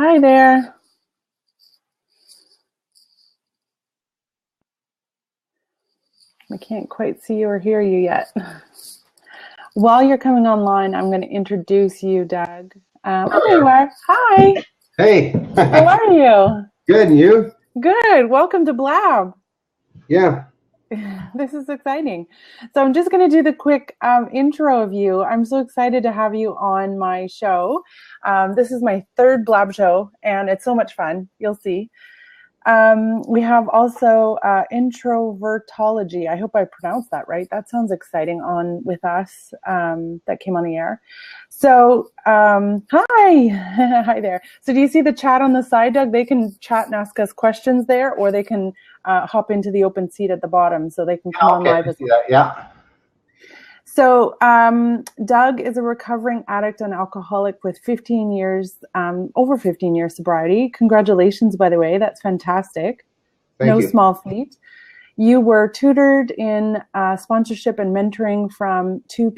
Hi there. I can't quite see you or hear you yet. While you're coming online, I'm going to introduce you, Doug. There you are. Hi. Hey. How are you? Good, and you? Good. Welcome to Blab. Yeah. This is exciting. So I'm just going to do the quick intro of you. I'm so excited to have you on my show. This is my third Blab show, and it's so much fun. You'll see. We have also introvertology. I hope I pronounced that right. That sounds exciting on with us that came on the air. So hi. Hi there. So do you see the chat on the side, Doug? They can chat and ask us questions there, or they can hop into the open seat at the bottom so they can come on live as well. Yeah. So Doug is a recovering addict and alcoholic with 15 years, over 15 years sobriety. Congratulations, by the way. That's fantastic. Thank you. Small feat. You were tutored in sponsorship and mentoring from two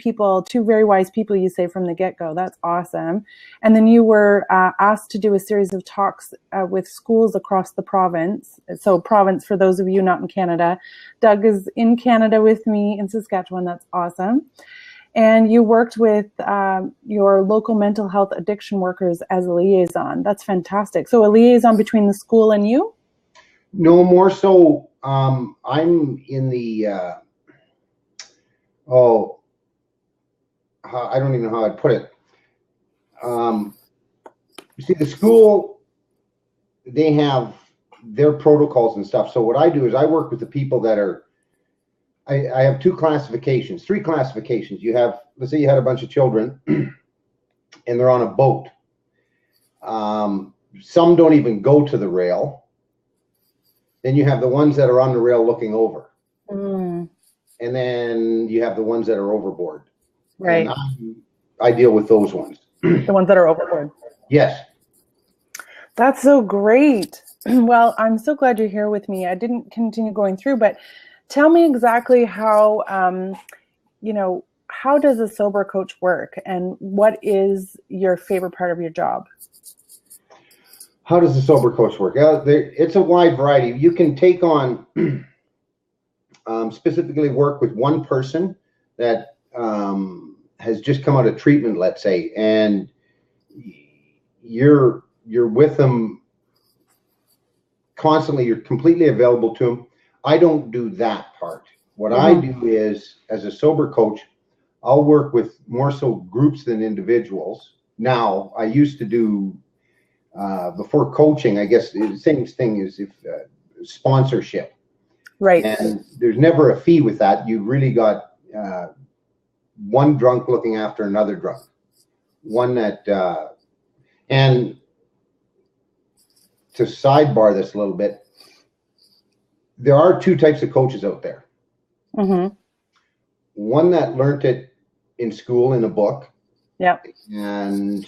very wise people, you say, from the get-go. That's awesome. And then you were asked to do a series of talks with schools across the province. So province, for those of you not in Canada. Doug is in Canada with me in Saskatchewan. That's awesome. And you worked with your local mental health addiction workers as a liaison. That's fantastic. So a liaison between the school and you? No, more so, I'm in the, I don't even know how I'd put it. You see, the school, they have their protocols and stuff. So what I do is I work with the people that are, I have three classifications. You have, let's say you had a bunch of children and they're on a boat. Some don't even go to the rail. Then you have the ones that are on the rail looking over. And then you have the ones that are overboard. Right. And I deal with those ones. The ones that are overboard. Yes. That's so great. Well, I'm so glad you're here with me. I didn't continue going through, but tell me exactly how, how does a sober coach work, and what is your favorite part of your job? How does the sober coach work? It's a wide variety. You can take on, specifically work with one person that has just come out of treatment, let's say, and you're with them constantly. You're completely available to them. I don't do that part. What I do is, as a sober coach, I'll work with more so groups than individuals. Now, I used to do, before coaching, I guess the same thing is if sponsorship. Right. And there's never a fee with that. You really got one drunk looking after another drunk. One that, and to sidebar this a little bit, there are two types of coaches out there. One that learned it in school in a book. Yep. And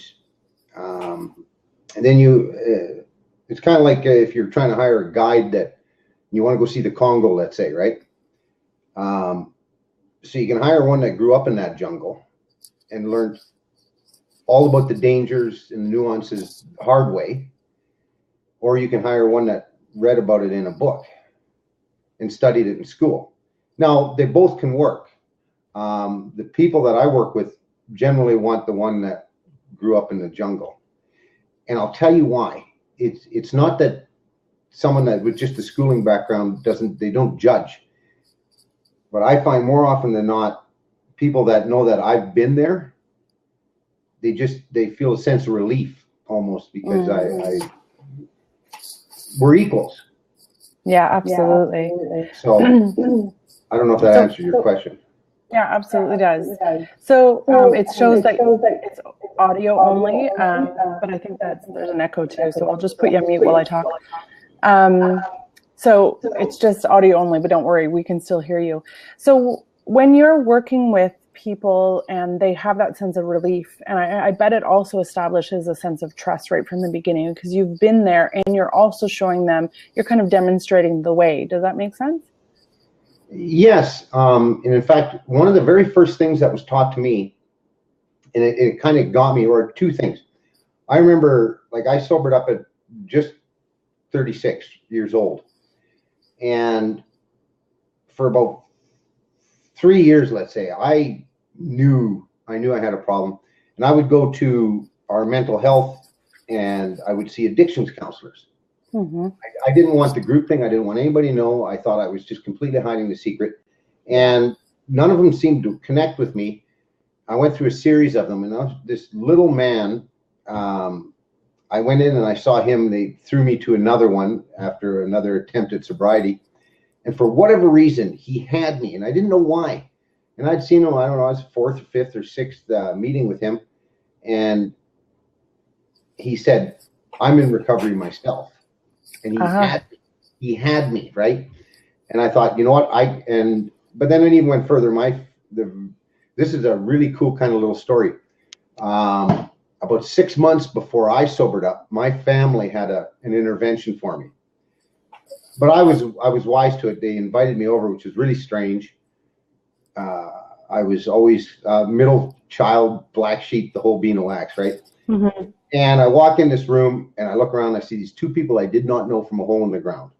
then it's kind of like if you're trying to hire a guide that you want to go see the Congo, let's say, right? So you can hire one that grew up in that jungle and learned all about the dangers and the nuances the hard way, or you can hire one that read about it in a book and studied it in school. Now, they both can work. The people that I work with generally want the one that grew up in the jungle. And I'll tell you why. It's not that someone that with just a schooling background they don't judge. But I find more often than not, people that know that I've been there, they feel a sense of relief almost, because we're equals. Yeah, absolutely. So I don't know if that answers your question. Yeah, absolutely does. So it shows that it's audio only, but I think there's an echo too. So I'll just put you on mute while I talk. So it's just audio only, but don't worry, we can still hear you. So when you're working with people and they have that sense of relief, and I bet it also establishes a sense of trust right from the beginning, because you've been there and you're also showing them, you're kind of demonstrating the way. Does that make sense? Yes. And in fact, one of the very first things that was taught to me, and it kind of got me, or two things. I remember, like, I sobered up at just 36 years old. And for about 3 years, let's say, I knew I had a problem. And I would go to our mental health and I would see addictions counselors. Mm-hmm. I didn't want the group thing. I didn't want anybody to know. I thought I was just completely hiding the secret. And none of them seemed to connect with me. I went through a series of them, and I was this little man. I went in and I saw him. They threw me to another one after another attempt at sobriety. And for whatever reason, he had me, and I didn't know why. And I'd seen him, I don't know, I was fourth or fifth or sixth meeting with him. And he said, I'm in recovery myself. And he had me, right? And I thought, you know what? But then it even went further. This is a really cool kind of little story. About 6 months before I sobered up, my family had an intervention for me. But I was wise to it. They invited me over, which was really strange. I was always middle child, black sheep, the whole bean of wax, right? Mm-hmm. And I walk in this room and I look around and I see these two people I did not know from a hole in the ground.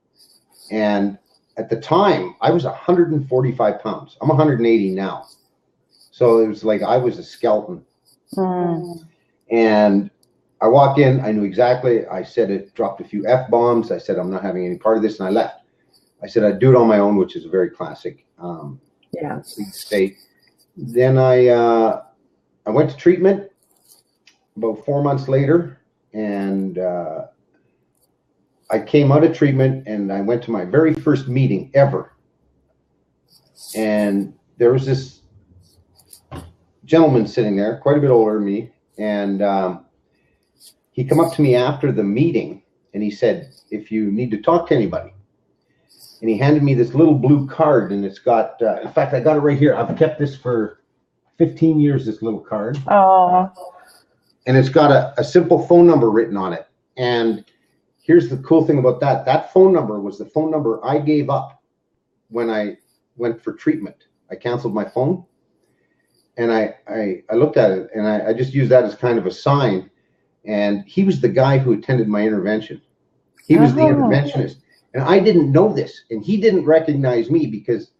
And at the time, I was 145 pounds. I'm 180 now. So it was like I was a skeleton. Mm. And I walk in, I knew exactly. I said it, dropped a few F-bombs. I said, I'm not having any part of this, and I left. I said I'd do it on my own, which is a very classic state. Then I went to treatment about 4 months later, and I came out of treatment, and I went to my very first meeting ever. And there was this gentleman sitting there, quite a bit older than me, and he come up to me after the meeting, and he said, if you need to talk to anybody. And he handed me this little blue card, and it's got, in fact, I got it right here. I've kept this for 15 years, this little card. Oh. And it's got a simple phone number written on it. And here's the cool thing about that. That phone number was the phone number I gave up when I went for treatment. I canceled my phone. And I looked at it, and I just used that as kind of a sign. And he was the guy who attended my intervention. He was the interventionist. And I didn't know this. And he didn't recognize me because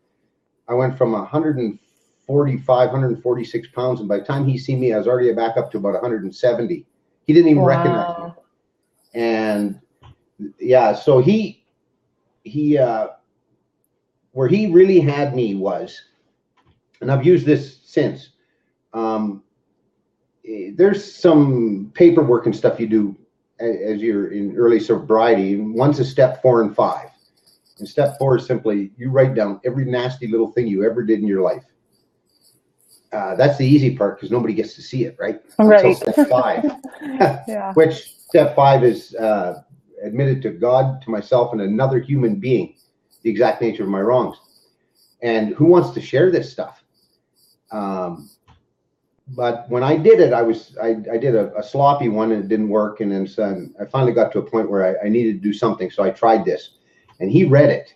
I went from 145, 146 pounds. And by the time he seen me, I was already back up to about 170. He didn't even recognize me. And yeah, so he where he really had me was, and I've used this since, there's some paperwork and stuff you do as you're in early sobriety. One's a step 4 and 5. And step 4 is simply you write down every nasty little thing you ever did in your life. That's the easy part because nobody gets to see it, right? Right. Until step 5, yeah. Which step 5 is admitted to God, to myself, and another human being, the exact nature of my wrongs. And who wants to share this stuff? But when I did it, I did a sloppy one and it didn't work. And then I finally got to a point where I needed to do something. So I tried this, and he read it.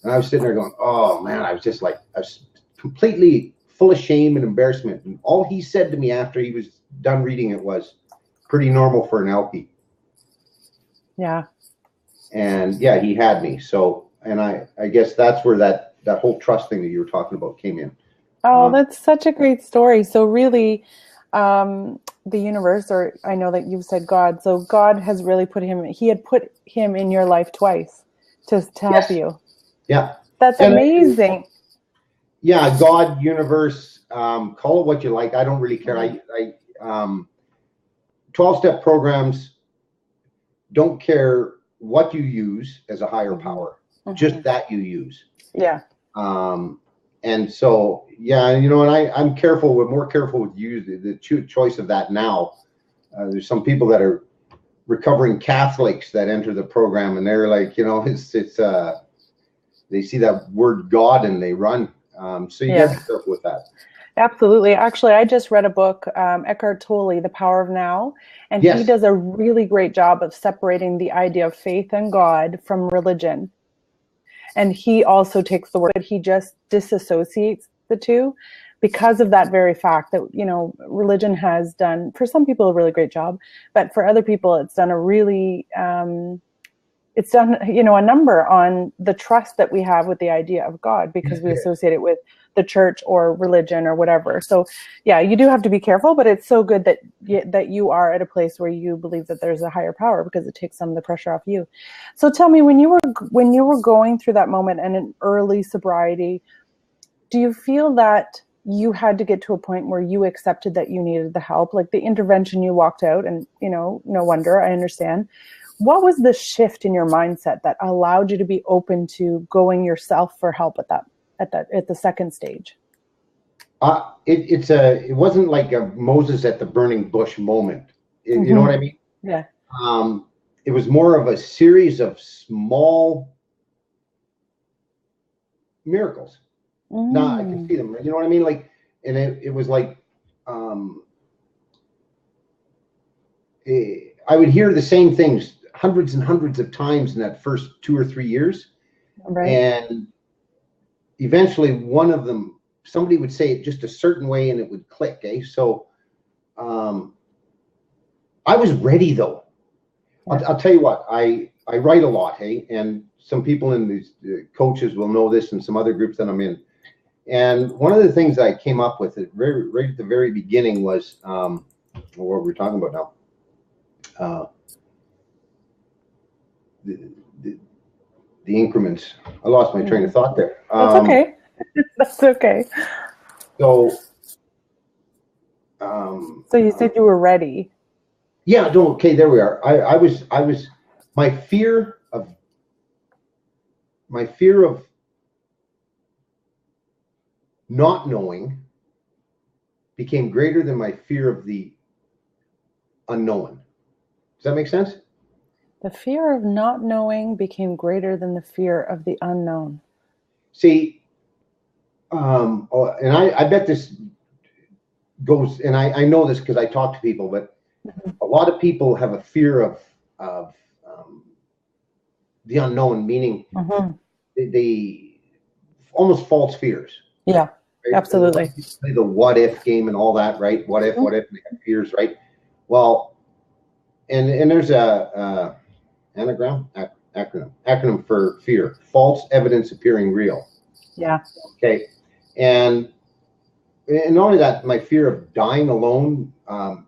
And I was sitting there going, oh man, I was completely full of shame and embarrassment. And all he said to me after he was done reading it was pretty normal for an LP. Yeah. And yeah, he had me. So, and I guess that's where that whole trust thing that you were talking about came in. Oh, that's such a great story. So really, the universe, or I know that you've said God, so God has really put him in your life twice to help you. Yeah. That's amazing. Yeah, God, universe, call it what you like. I don't really care. 12-step programs don't care what you use as a higher power, just that you use. Yeah. And so, yeah, you know, and I'm more careful with the choice of that now. There's some people that are recovering Catholics that enter the program, and they're like, you know, it's they see that word God and they run. So you got to be careful with that. Absolutely. Actually, I just read a book, Eckhart Tolle, The Power of Now, and he does a really great job of separating the idea of faith and God from religion. And he also takes the word, he just disassociates the two. because of that very fact that, religion has done, for some people, a really great job, but for other people, it's done a number on the trust that we have with the idea of God, because we associate it with the church or religion or whatever. So yeah, you do have to be careful, but it's so good that you are at a place where you believe that there's a higher power, because it takes some of the pressure off you. So tell me, when you were going through that moment and in early sobriety, do you feel that you had to get to a point where you accepted that you needed the help? Like the intervention, you walked out, and no wonder, I understand. What was the shift in your mindset that allowed you to be open to going yourself for help at the second stage? It wasn't like a Moses at the burning bush moment. You know what I mean? Yeah. It was more of a series of small miracles. Now I can see them. You know what I mean? Like, and it was like, I would hear the same things hundreds and hundreds of times in that first 2 or 3 years. Right. And eventually one of them, somebody would say it just a certain way and it would click. So I was ready though. I'll tell you what, I write a lot, and some people in these coaches will know this, and some other groups that I'm in. And one of the things I came up with right at the very beginning was what we're talking about now. The increments. I lost my train of thought there. That's okay. That's okay. So you said you were ready. Yeah. No. Okay. There we are. I was. My fear of not knowing became greater than my fear of the unknown. Does that make sense? The fear of not knowing became greater than the fear of the unknown. See, and I bet this goes, and I know this because I talk to people, but a lot of people have a fear of the unknown, meaning they almost false fears. Yeah, right? absolutely. Play the what if game and all that, right? What if, and they have fears, right? Well, and there's a acronym for fear: false evidence appearing real. Yeah. Okay. And not only that, my fear of dying alone,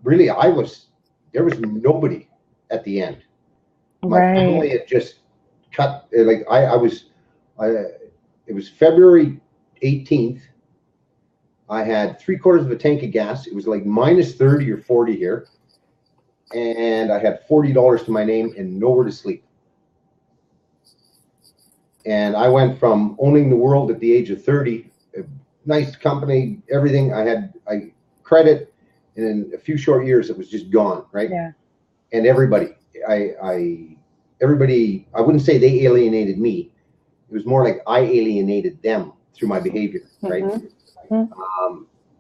really, there was nobody at the end. My family had just cut, like it was February 18th. I had 3/4 of a tank of gas. It was like minus 30 or 40 here. And I had $40 to my name and nowhere to sleep. And I went from owning the world at the age of 30, a nice company, everything. I credit, and in a few short years, it was just gone, right? Yeah. And everybody, everybody, I wouldn't say they alienated me. It was more like I alienated them through my behavior, right?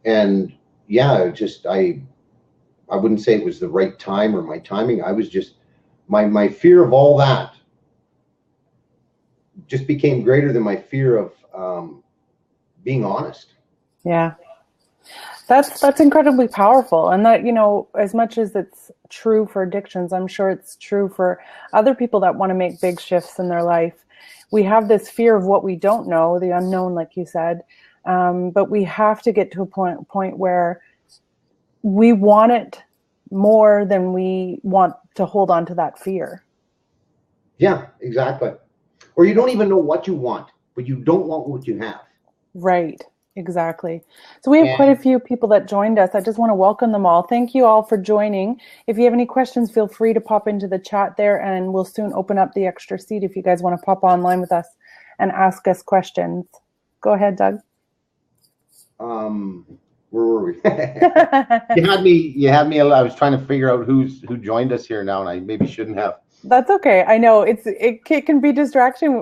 And yeah, I wouldn't say it was the right time or my timing. I was just, my fear of all that just became greater than my fear of being honest. Yeah. That's incredibly powerful. And that, as much as it's true for addictions, I'm sure it's true for other people that want to make big shifts in their life. We have this fear of what we don't know, the unknown, like you said. But we have to get to a point where we want it more than we want to hold on to that fear. Yeah, exactly. Or you don't even know what you want, but you don't want what you have. Right. Exactly. So we have quite a few people that joined us. I just want to welcome them all. Thank you all for joining. If you have any questions, feel free to pop into the chat there, and we'll soon open up the extra seat if you guys want to pop online with us and ask us questions. Go ahead, Doug. Where were we? You had me. I was trying to figure out who joined us here now, and I maybe shouldn't have. That's okay. I know it can be distracting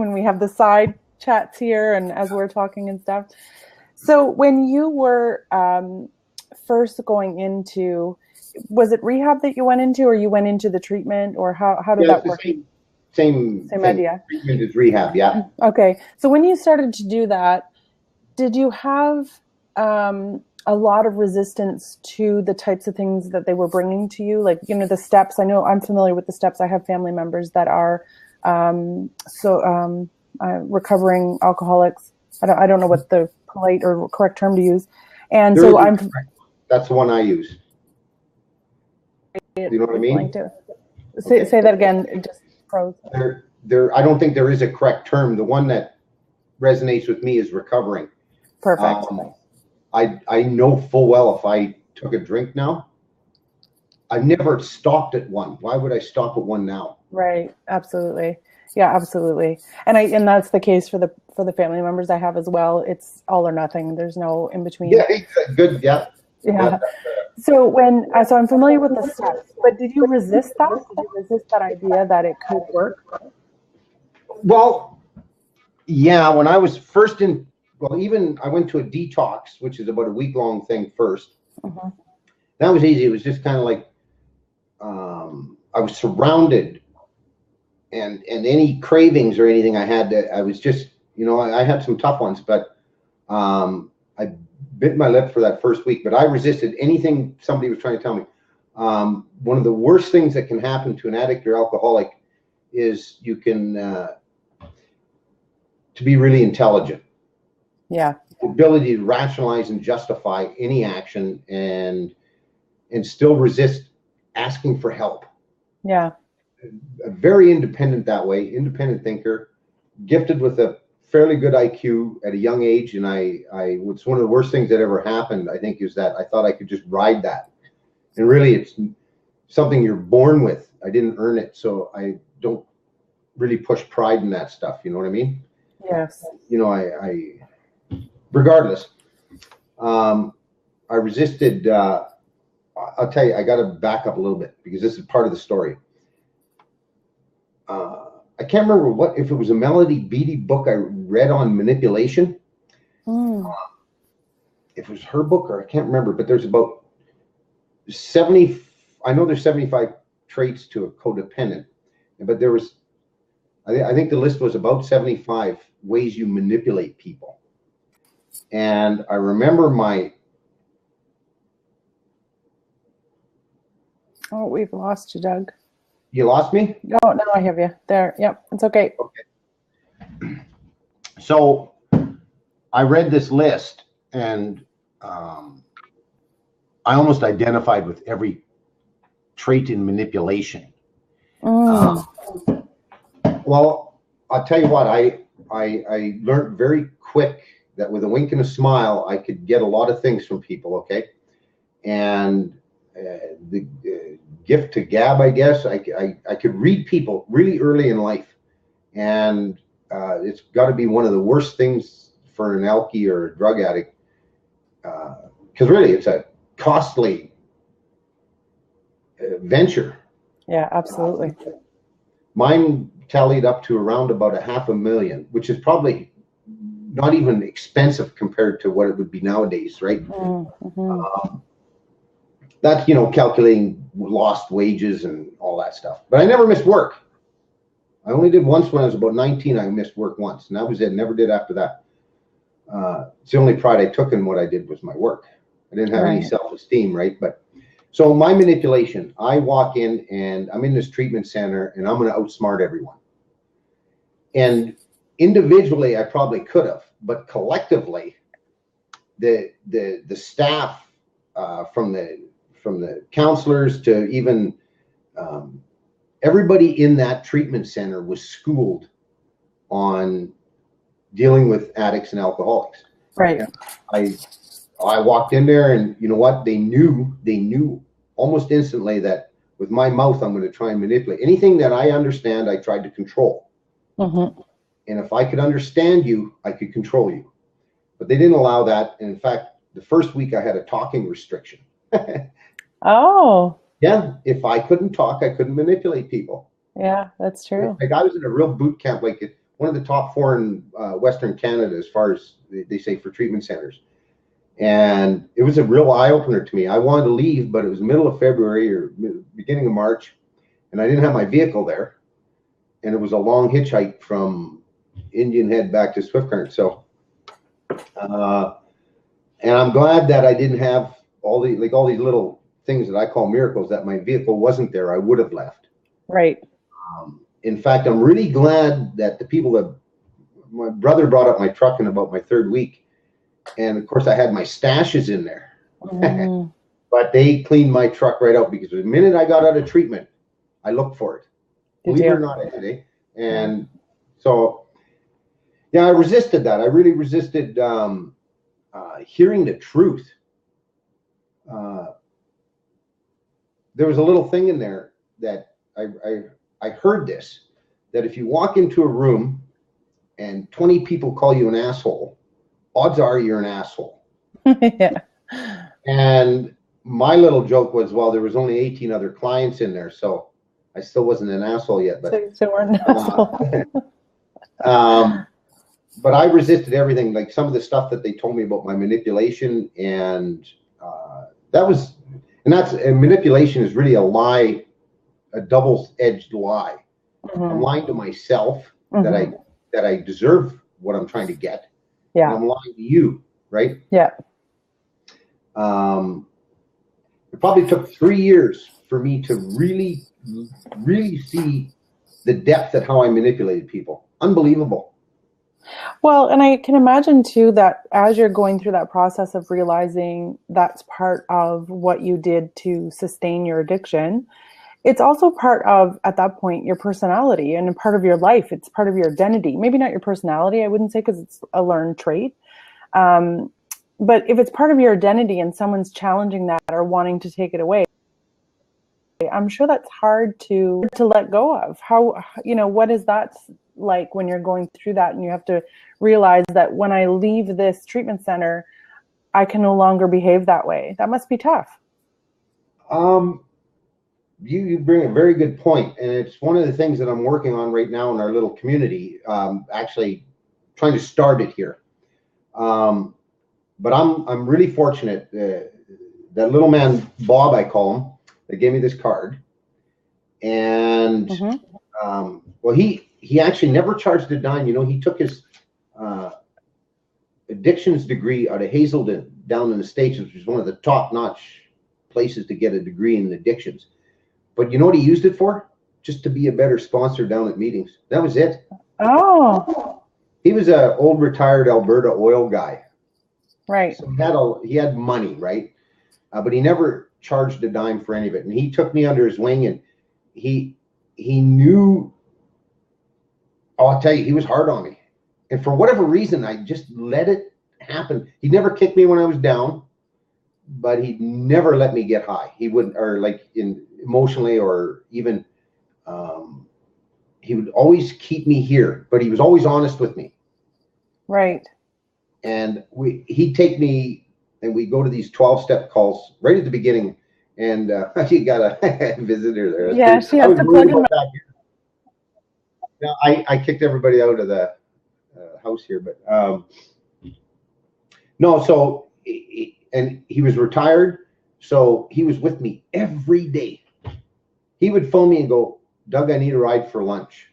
when we have the side chats here and as we're talking and stuff. So when you were first going into, was it rehab that you went into, or you went into the treatment, or how did that work? Same idea. Treatment is rehab, yeah. Okay. So when you started to do that, did you have a lot of resistance to the types of things that they were bringing to you, like, you know, the steps. I know I'm familiar with the steps. I have family members that are recovering alcoholics. I don't know what the polite or correct term to use. And so that's the one I use. You know what I mean? Say that again. Just pros. I don't think there is a correct term. The one that resonates with me is recovering. Perfect. I know full well if I took a drink now, I've never stopped at one. Why would I stop at one now? Right. Absolutely. Yeah, absolutely. And that's the case for the family members I have as well. It's all or nothing. There's no in between. Yeah, good. Yeah. Yeah. So so I'm familiar with the steps, but did you resist that? Did you resist that idea that it could work? Well, yeah, when I was first even I went to a detox, which is about a week-long thing first. Mm-hmm. That was easy. It was just kind of like I was surrounded, and any cravings or anything I had, I was just, you know, I had some tough ones, but I bit my lip for that first week. But I resisted anything somebody was trying to tell me. One of the worst things that can happen to an addict or alcoholic is you can to be really intelligent. Yeah. The ability to rationalize and justify any action and still resist asking for help. Yeah. Very independent that way, independent thinker, gifted with a fairly good IQ at a young age. And it's one of the worst things that ever happened, I think, is that I thought I could just ride that. And really, it's something you're born with. I didn't earn it. So I don't really push pride in that stuff. You know what I mean? Yes. You know, I regardless, I resisted. I'll tell you, I got to back up a little bit because this is part of the story. I can't remember if it was a Melody Beattie book I read on manipulation. If it was her book or I can't remember, but there's about 70. I know there's 75 traits to a codependent, but there was, I think the list was about 75 ways you manipulate people. And I remember Oh, we've lost you, Doug. You lost me? Oh, no, I have you. There. Yep, it's okay. Okay. So I read this list and I almost identified with every trait in manipulation. Well, I'll tell you what, I learned very quick that with a wink and a smile, I could get a lot of things from people, okay? And the gift to gab, I guess, I could read people really early in life. And it's got to be one of the worst things for an alkie or a drug addict, because really it's a costly venture. Yeah, absolutely. Mine tallied up to around about $500,000, which is probably not even expensive compared to what it would be nowadays, right? Mm-hmm. That's, you know, calculating lost wages and all that stuff. But I never missed work. I only did once when I was about 19. I missed work once, and that was it. Never did after that. It's the only pride I took in what I did was my work. I didn't have any self-esteem, right? But so my manipulation, I walk in and I'm in this treatment center and I'm going to outsmart everyone. And individually, I probably could have, but collectively, the staff, from the counselors to even everybody in that treatment center was schooled on dealing with addicts and alcoholics. Right. I walked in there and you know what? They knew almost instantly that with my mouth, I'm going to try and manipulate. Anything that I understand, I tried to control. Mm-hmm. And if I could understand you, I could control you. But they didn't allow that. And in fact, the first week I had a talking restriction. Oh. Yeah. If I couldn't talk, I couldn't manipulate people. Yeah, that's true. Like I was in a real boot camp, like one of the top 4 in Western Canada, as far as they say for treatment centers. And it was a real eye opener to me. I wanted to leave, but it was the middle of February or beginning of March, and I didn't have my vehicle there. And it was a long hitchhike from Indian Head back to Swift Current. So, And I'm glad that I didn't have all these little things that I call miracles, that my vehicle wasn't there. I would have left. Right. In fact, I'm really glad that the people that my brother brought up my truck in about my third week. And of course I had my stashes in there, but they cleaned my truck right out, because the minute I got out of treatment, I looked for it. Believe it or not, today. And so, yeah, I resisted that. I really resisted hearing the truth. There was a little thing in there that I heard this, that if you walk into a room and 20 people call you an asshole, odds are you're an asshole. Yeah. And my little joke was, well, there was only 18 other clients in there, so I still wasn't an asshole yet. But so you still weren't an asshole. But I resisted everything, like some of the stuff that they told me about my manipulation, and manipulation is really a lie, a double-edged lie. I'm lying to myself that I deserve what I'm trying to get. Yeah. And I'm lying to you, right? Yeah. It probably took 3 years for me to really, really see the depth of how I manipulated people. Unbelievable. Well, and I can imagine too that as you're going through that process of realizing that's part of what you did to sustain your addiction, it's also part of, at that point, your personality and a part of your life. It's part of your identity. Maybe not your personality, I wouldn't say, because it's a learned trait. But if it's part of your identity and someone's challenging that or wanting to take it away, I'm sure that's hard to let go of. How, what is that like when you're going through that and you have to realize that when I leave this treatment center, I can no longer behave that way? That must be tough. You bring a very good point, and it's one of the things that I'm working on right now in our little community. Actually, trying to start it here. But I'm really fortunate. That little man, Bob, I call him, that gave me this card, and well, he actually never charged a dime. He took his addictions degree out of Hazelden down in the States, which is one of the top-notch places to get a degree in addictions. But you know what he used it for? Just to be a better sponsor down at meetings. That was it. Oh. He was an old retired Alberta oil guy. Right. So he had money, right? But he never charged a dime for any of it. And he took me under his wing, and he knew, I'll tell you, he was hard on me. And for whatever reason, I just let it happen. He never kicked me when I was down, but he never let me get high. He wouldn't, or like emotionally, or even, he would always keep me here, but he was always honest with me. Right. And he'd take me, and we go to these 12-step calls right at the beginning. And you got a visitor there. Yeah, she has to plug in. Now, I kicked everybody out of the house here, but no. So, and he was retired, so he was with me every day. He would phone me and go, "Doug, I need a ride for lunch,"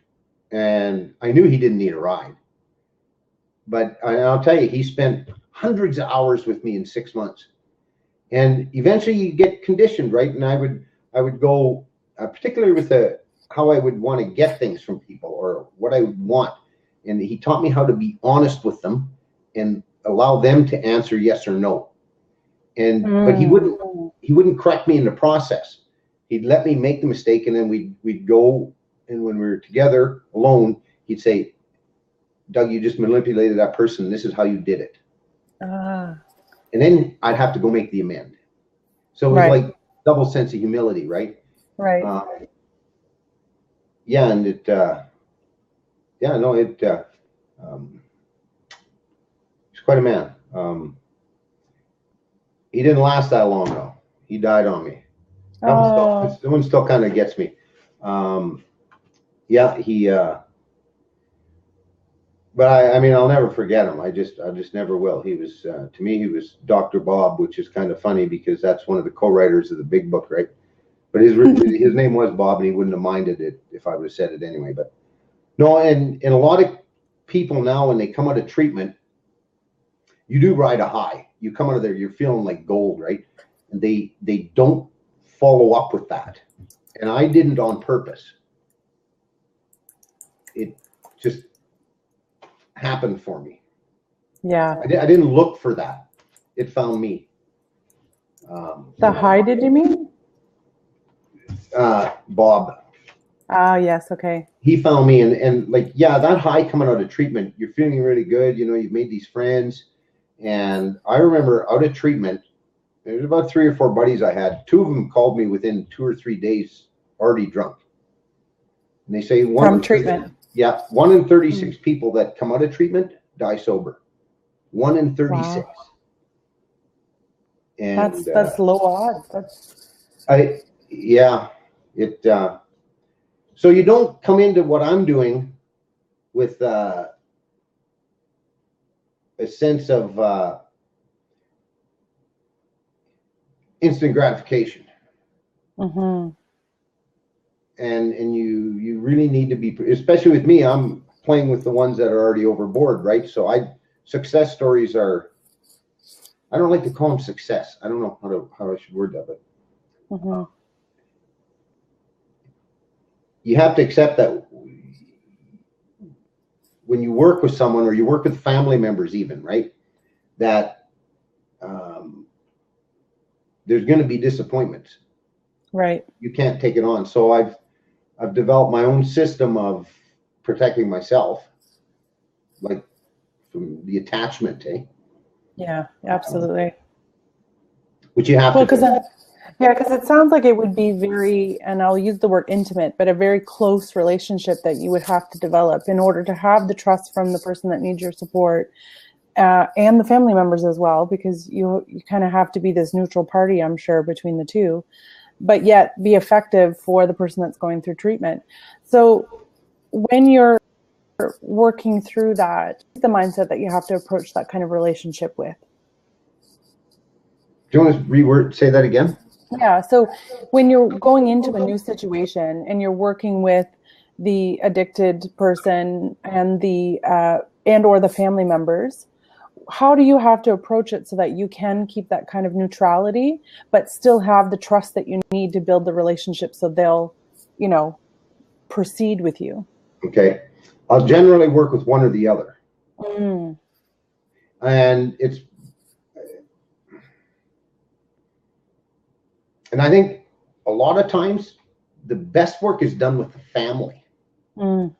and I knew he didn't need a ride. But I'll tell you, he spent hundreds of hours with me in 6 months, and eventually you get conditioned, right? And I would go, particularly with how I would want to get things from people, or what I would want. And he taught me how to be honest with them and allow them to answer yes or no. And but he wouldn't correct me in the process. He'd let me make the mistake, and then we'd go, and when we were together alone, he'd say, "Doug, you just manipulated that person. This is how you did it." And then I'd have to go make the amend. So it was like double sense of humility, right? Right. Yeah, and it, he's quite a man. He didn't last that long though. He died on me. That one still kind of gets me. But I mean, I'll never forget him. I just never will. He was, to me, he was Dr. Bob, which is kind of funny because that's one of the co-writers of the big book, right? But his name was Bob, and he wouldn't have minded it if I would have said it anyway. But no, and a lot of people now, when they come out of treatment, you do ride a high. you come out of there, you're feeling like gold, right? And they don't follow up with that. And I didn't on purpose. It just happened for me. Yeah. I didn't look for that. It found me. The high, did you mean? Bob. Ah, yes. Okay. He found me, and like, yeah, that high coming out of treatment, you're feeling really good. You know, you've made these friends. And I remember out of treatment, there's about 3 or 4 buddies I had. 2 of them called me within 2 or 3 days, already drunk. And they say From treatment. Yeah, 1 in 36 people that come out of treatment die sober. 1 in 36. Wow. And that's low odds. So you don't come into what I'm doing with a sense of instant gratification. Mm-hmm. And you really need to be, especially with me, I'm playing with the ones that are already overboard, right? So success stories are, I don't like to call them success. I don't know how I should word that, but Mm-hmm. You have to accept that when you work with someone, or you work with family members even, right, that there's going to be disappointments. Right. You can't take it on. So I've developed my own system of protecting myself, like from the attachment, Yeah, absolutely. Which you have to do. Because it sounds like it would be very, and I'll use the word intimate, but a very close relationship that you would have to develop in order to have the trust from the person that needs your support, and the family members as well, because you kind of have to be this neutral party, I'm sure, between the two, but yet be effective for the person that's going through treatment. So when you're working through that, the mindset that you have to approach that kind of relationship with. Do you want to say that again? Yeah. So when you're going into a new situation and you're working with the addicted person and or the family members, how do you have to approach it so that you can keep that kind of neutrality, but still have the trust that you need to build the relationship so they'll, proceed with you? Okay. I'll generally work with one or the other. Mm. And I think a lot of times the best work is done with the family. Mm.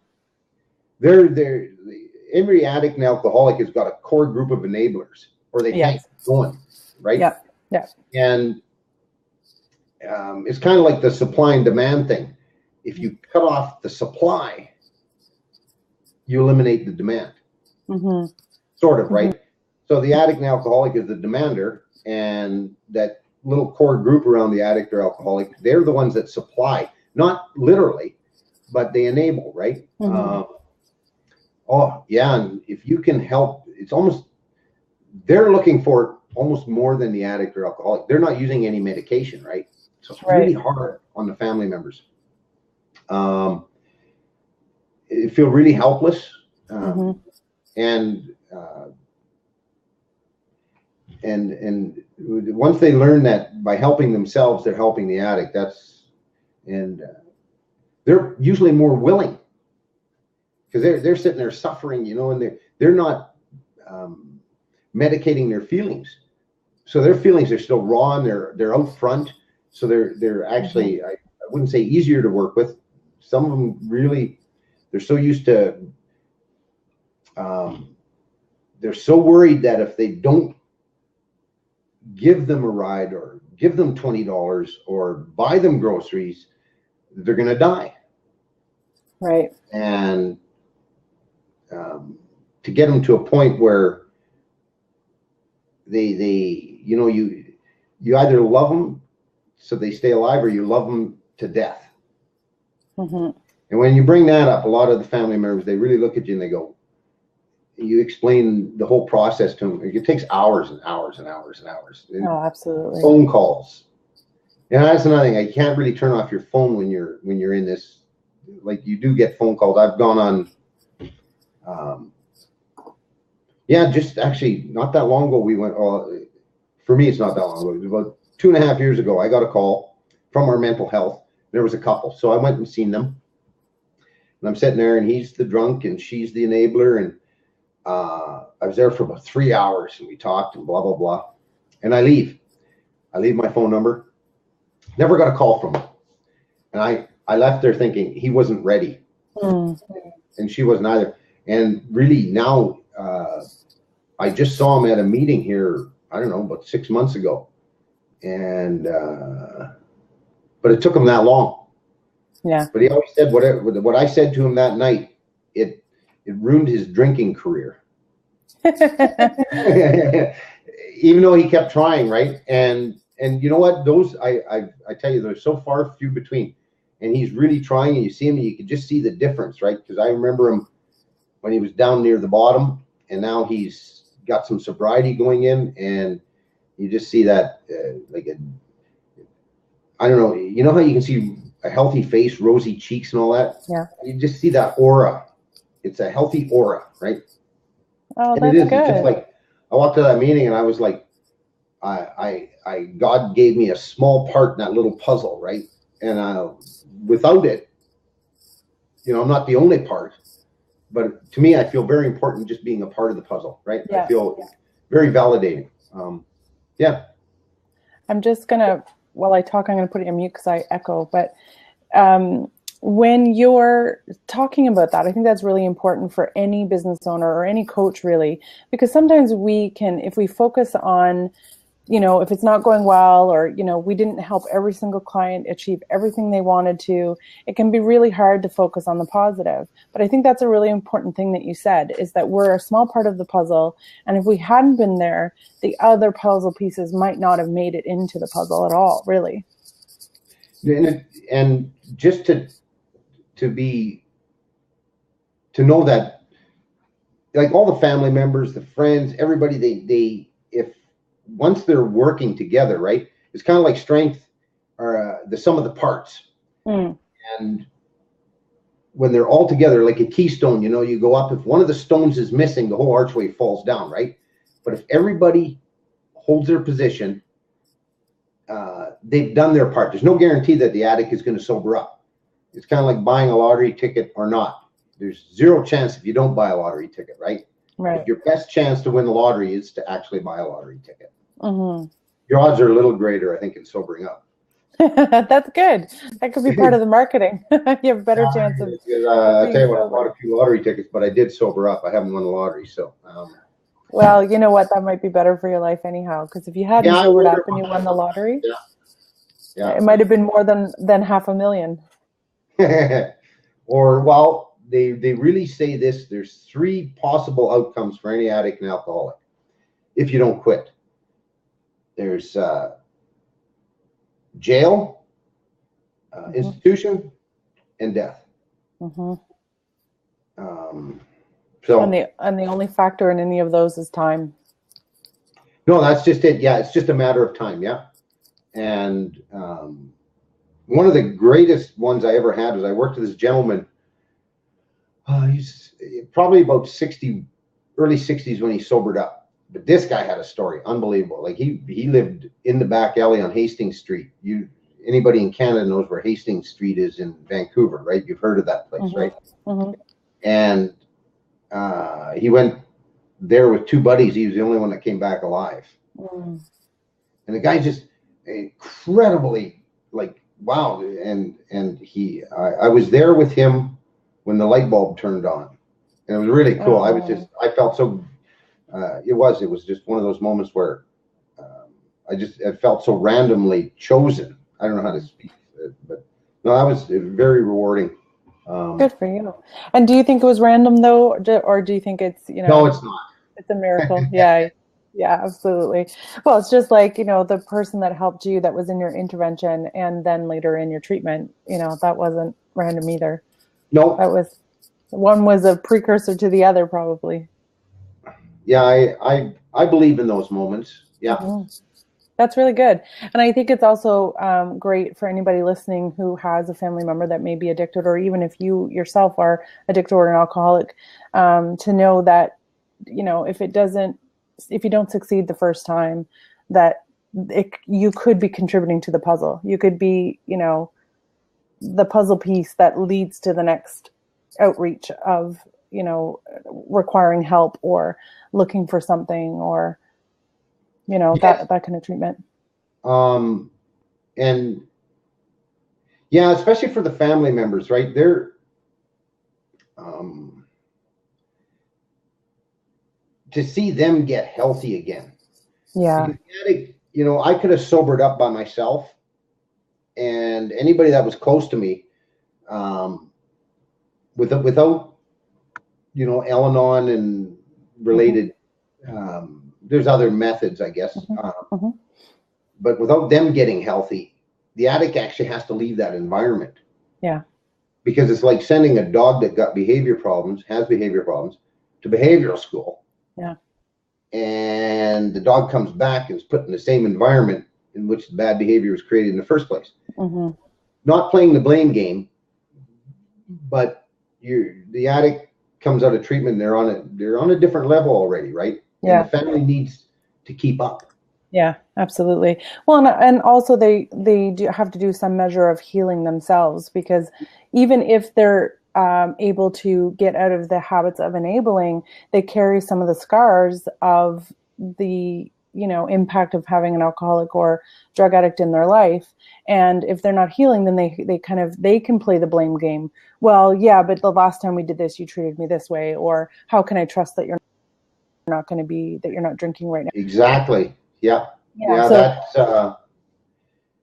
Every addict and alcoholic has got a core group of enablers, or they can't keep going, right? Yeah. And it's kind of like the supply and demand thing. If you cut off the supply, you eliminate the demand. Mm-hmm. Sort of, right? So the addict and alcoholic is the demander, and that little core group around the addict or alcoholic, they're the ones that supply, not literally, but they enable, right? Mm-hmm. And if you can help, it's almost, they're looking for almost more than the addict or alcoholic. They're not using any medication, right? So it's really hard on the family members. They feel really helpless. And once they learn that by helping themselves, they're helping the addict, they're usually more willing, because they're sitting there suffering, and they're not medicating their feelings. So their feelings are still raw, and they're out front. So they're actually, I wouldn't say easier to work with. Some of them really, they're so used to, they're so worried that if they don't give them a ride or give them $20 or buy them groceries, they're going to die. Right. And to get them to a point where they you either love them so they stay alive, or you love them to death. Mm-hmm. And when you bring that up, a lot of the family members, they really look at you and they go, you explain the whole process to them. It takes hours and hours and hours and hours. Oh, absolutely. Phone calls. And that's another thing. I can't really turn off your phone when you're in this. Like, you do get phone calls. I've gone on, just actually not that long ago, we went, for me, it's not that long ago. It was about 2.5 years ago. I got a call from our mental health. There was a couple. So I went and seen them. And I'm sitting there, and he's the drunk, and she's the enabler. And I was there for about 3 hours, and we talked and blah, blah, blah. And I leave. I leave my phone number. Never got a call from him. And I left there thinking he wasn't ready. And she wasn't either. And really now, I just saw him at a meeting here, I don't know, about 6 months ago. And, but it took him that long. Yeah. But he always said what I said to him that night, it ruined his drinking career. Even though he kept trying, right? And you know what? Those, I tell you, they're so far few between. And he's really trying, and you see him, and you can just see the difference, right? Because I remember him when he was down near the bottom, and now he's got some sobriety going in, and you just see that, I don't know, you know how you can see a healthy face, rosy cheeks and all that? Yeah. You just see that aura. It's a healthy aura, right? Oh, and that's it is. good. It's just like, I walked to that meeting, and I was like, God gave me a small part in that little puzzle, right? And without it, you know, I'm not the only part, but to me, I feel very important just being a part of the puzzle, right? Yeah. I feel very validating. Yeah. I'm just going to, while I talk, I'm going to put it on mute because I echo, but when you're talking about that, I think that's really important for any business owner or any coach really, because sometimes we can, if we focus on, you know, if it's not going well, or, you know, we didn't help every single client achieve everything they wanted to, it can be really hard to focus on the positive. But I think that's a really important thing that you said, is that we're a small part of the puzzle. And if we hadn't been there, the other puzzle pieces might not have made it into the puzzle at all, really. And just to know that, like, all the family members, the friends, everybody, they if once they're working together, right, it's kind of like strength or the sum of the parts. And when they're all together, like a keystone, you know, you go up, if one of the stones is missing, the whole archway falls down, right? But if everybody holds their position, they've done their part. There's no guarantee that the addict is going to sober up. It's kind of like buying a lottery ticket or not. There's zero chance if you don't buy a lottery ticket, right? Right. Your best chance to win the lottery is to actually buy a lottery ticket. Mm-hmm. Your odds are a little greater, I think, in sobering up. That's good. That could be part of the marketing. You have a better chance of. I tell you what, I bought a few lottery tickets, but I did sober up. I haven't won the lottery, so. Well, you know what? That might be better for your life anyhow. Because if you hadn't sobered up and you won the lottery, it might have been more than $500,000. Or, well, they really say this. There's 3 possible outcomes for any addict and alcoholic if you don't quit. There's jail, institution, and death. Mm-hmm. So and the only factor in any of those is time. No, that's just it. Yeah, it's just a matter of time. Yeah, and one of the greatest ones I ever had was I worked with this gentleman. He's probably about 60, early 60s when he sobered up. But this guy had a story, unbelievable. Like he lived in the back alley on Hastings Street. Anybody in Canada knows where Hastings Street is in Vancouver, right? You've heard of that place, mm-hmm. right? Mm-hmm. And he went there with 2 buddies. He was the only one that came back alive. And the guy just incredibly, like, wow. And I was there with him when the light bulb turned on, and it was really cool. I felt so. It was just one of those moments where it felt so randomly chosen. I don't know how to speak, but no, that was very rewarding. Good for you. And do you think it was random though, or do you think it's, you know? No, it's not. It's a miracle. Yeah, absolutely. Well, it's just like, you know, the person that helped you that was in your intervention and then later in your treatment, you know, that wasn't random either. No, one was a precursor to the other, probably. Yeah, I believe in those moments. Yeah. Mm-hmm. That's really good. And I think it's also great for anybody listening who has a family member that may be addicted, or even if you yourself are addicted or an alcoholic, to know that, you know, if you don't succeed the first time, that you could be contributing to the puzzle. You could be, the puzzle piece that leads to the next outreach of, requiring help or looking for something, or, Yes. that kind of treatment. And yeah, especially for the family members, right? They're, to see them get healthy again. Yeah. I could have sobered up by myself, and anybody that was close to me, without, Al-Anon and related, there's other methods, I guess. But without them getting healthy, the addict actually has to leave that environment. Yeah. Because it's like sending a dog that has behavior problems, to behavioral school. Yeah. And the dog comes back and is put in the same environment in which the bad behavior was created in the first place. Not playing the blame game, but the addict comes out of treatment, they're on a different level already, right? Yeah. And the family needs to keep up. Yeah, absolutely. Well, and also they do have to do some measure of healing themselves, because even if they're able to get out of the habits of enabling, they carry some of the scars of the, impact of having an alcoholic or drug addict in their life. And if they're not healing, then they can play the blame game. Well, yeah, but the last time we did this, you treated me this way, or how can I trust that you're not drinking right now? Exactly. Yeah. So that's a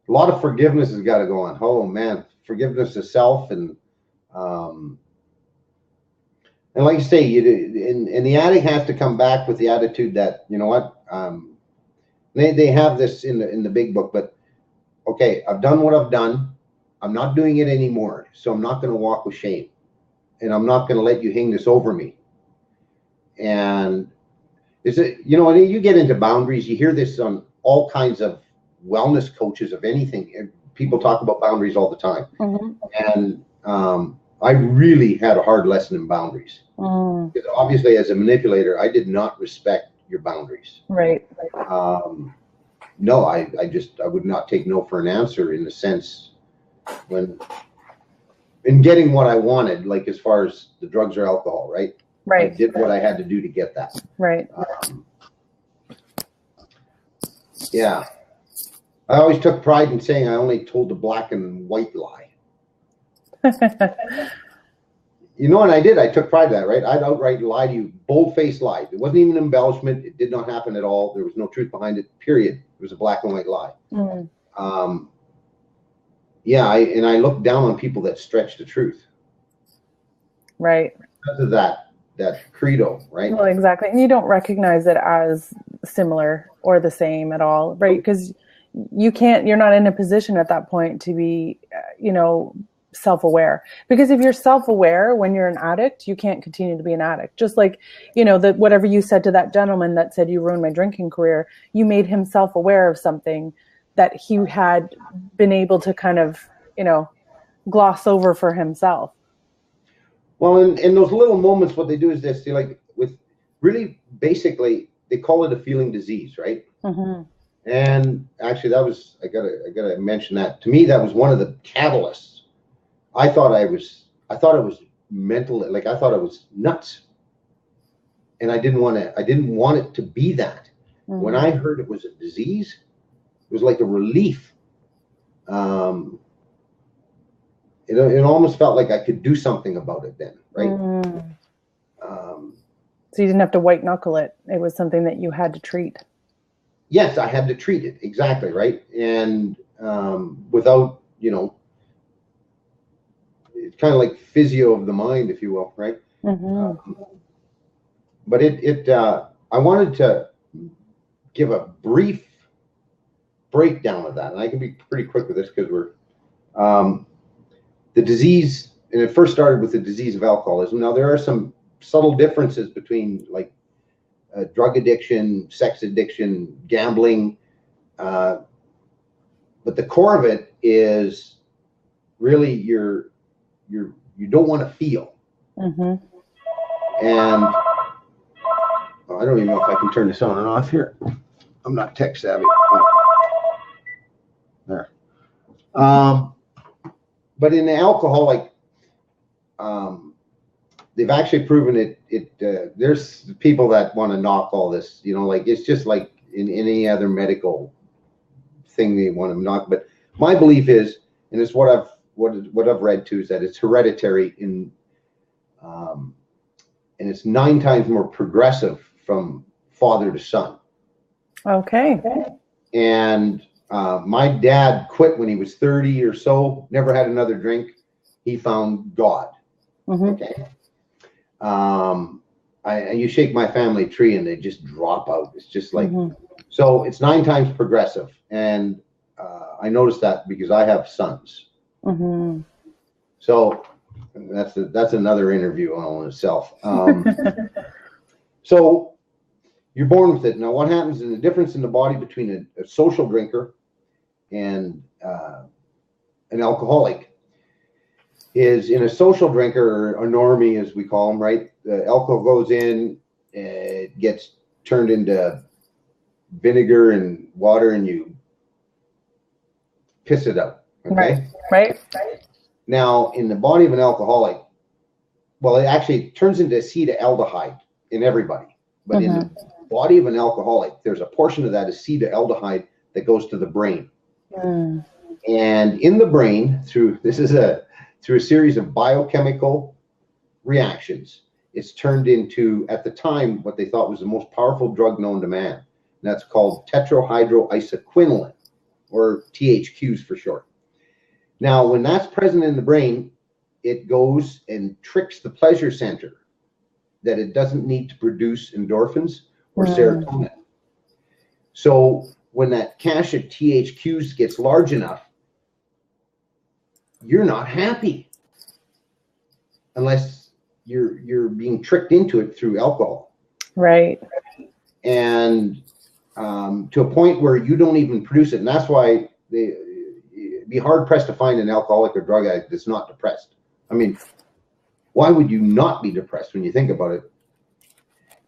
lot of forgiveness has got to go on. Oh man, forgiveness of self, and like you say, and the addict has to come back with the attitude that, they have this in the big book, but okay, I've done what I've done. I'm not doing it anymore, so I'm not going to walk with shame, and I'm not going to let you hang this over me. And you get into boundaries. You hear this on all kinds of wellness coaches of anything. People talk about boundaries all the time. And I really had a hard lesson in boundaries. Because obviously, as a manipulator, I did not respect your boundaries. Right. No, I would not take no for an answer, in the sense in getting what I wanted, like as far as the drugs or alcohol, right? Right. I did what I had to do to get that. Right. Yeah. I always took pride in saying I only told the black and white lie. And I did. I took pride in that, right? I'd outright lie to you, bold-faced lie. It wasn't even an embellishment. It did not happen at all. There was no truth behind it, period. It was a black and white lie. I look down on people that stretch the truth. Right. Because of that credo, right? Well, exactly. And you don't recognize it as similar or the same at all, right? Because you're not in a position at that point to be, self-aware. Because if you're self-aware when you're an addict, you can't continue to be an addict. Just like, whatever you said to that gentleman that said you ruined my drinking career, you made him self-aware of something that he had been able to kind of, gloss over for himself. Well, in those little moments, what they do is this: basically, they call it a feeling disease, right? And actually, I gotta mention that. To me, that was one of the catalysts. I thought it was mental, like I thought it was nuts, and I didn't want it to be that. When I heard it was a disease, it was like a relief. It almost felt like I could do something about it then, right? So you didn't have to white knuckle it. It was something that you had to treat. Yes, I had to treat it, exactly, right? And without, it's kind of like physio of the mind, if you will, right? But I wanted to give a brief breakdown of that, and I can be pretty quick with this because we're the disease, and it first started with the disease of alcoholism. Now, there are some subtle differences between drug addiction, sex addiction, gambling, but the core of it is really you don't want to feel. And I don't even know if I can turn this on and off here. I'm not tech savvy. But in the alcoholic, they've actually proven it. There's people that want to knock all this, like it's just like in any other medical thing they want to knock. But my belief is, and it's what I've read too, is that it's hereditary and it's 9 times more progressive from father to son. Okay. And my dad quit when he was 30 or so, never had another drink. He found God. Mm-hmm. Okay. You shake my family tree and they just drop out. It's just like, so it's 9 times progressive. And I noticed that because I have sons. Mm-hmm. So that's another interview all in itself. So you're born with it. Now, what happens in the difference in the body between a social drinker and an alcoholic is, in a social drinker, or a normie as we call them, right? The alcohol goes in, it gets turned into vinegar and water, and you piss it out. Okay? Right. Now, in the body of an alcoholic, well, it actually turns into acetaldehyde in everybody. But in the body of an alcoholic, there's a portion of that acetaldehyde that goes to the brain. And in the brain, through a series of biochemical reactions, it's turned into, at the time, what they thought was the most powerful drug known to man. And that's called tetrahydroisoquinoline, or THQs for short. Now, when that's present in the brain, it goes and tricks the pleasure center that it doesn't need to produce endorphins or serotonin. So when that cache of THQs gets large enough, you're not happy unless you're being tricked into it through alcohol. Right. And to a point where you don't even produce it. And that's why it'd be hard pressed to find an alcoholic or drug addict that's not depressed. I mean, why would you not be depressed when you think about it?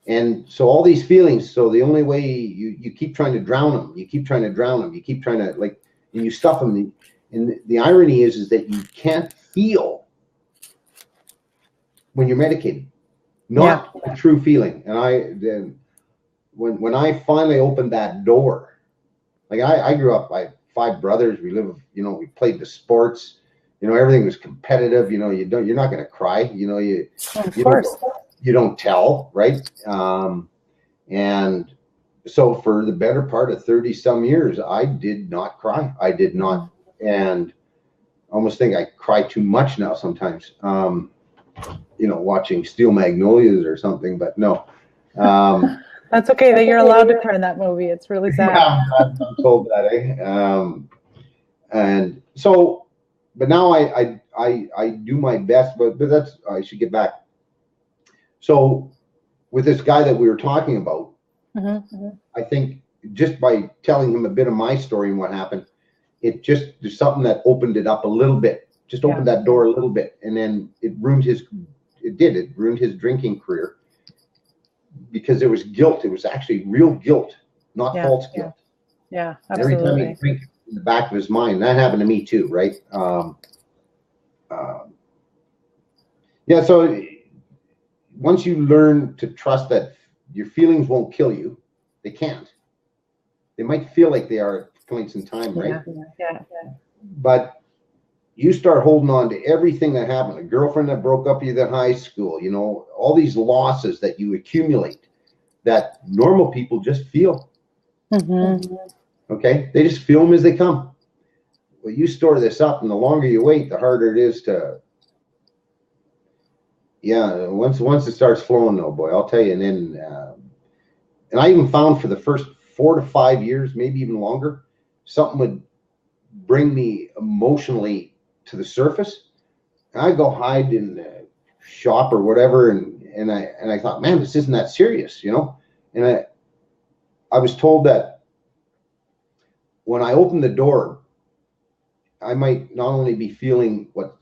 And so all these feelings, so the only way you keep trying to drown them, you keep trying to and you stuff them. And the irony is that you can't feel when you're medicated, not a true feeling. And when I finally opened that door, like I grew up, I have 5 brothers. We we played the sports, everything was competitive. You're not going to cry, you don't tell, right? And so for the better part of 30 some years, I did not cry. I did not. And I almost think I cry too much now sometimes, watching Steel Magnolias or something, but no. That's okay that you're allowed to cry in that movie. It's really sad. Yeah, I'm told that, eh? And so, but now I do my best, but that's, I should get back. So with this guy that we were talking about, I think just by telling him a bit of my story and what happened, there's something that opened it up a little bit, just opened that door a little bit. And then it ruined his drinking career because there was guilt. It was actually real guilt, not false guilt. Yeah, absolutely. Every time he drank in the back of his mind, that happened to me too, right? So once you learn to trust that your feelings won't kill you, they can't. They might feel like they are at points in time, right? Yeah. But you start holding on to everything that happened. A girlfriend that broke up with you in high school, all these losses that you accumulate that normal people just feel. Okay? They just feel them as they come. Well, you store this up, and the longer you wait, the harder it is to... Yeah, once it starts flowing, though, boy, I'll tell you. And then, and I even found for the first 4 to 5 years, maybe even longer, something would bring me emotionally to the surface. And I'd go hide in the shop or whatever, and I thought, man, this isn't that serious, And I was told that when I opened the door, I might not only be feeling what's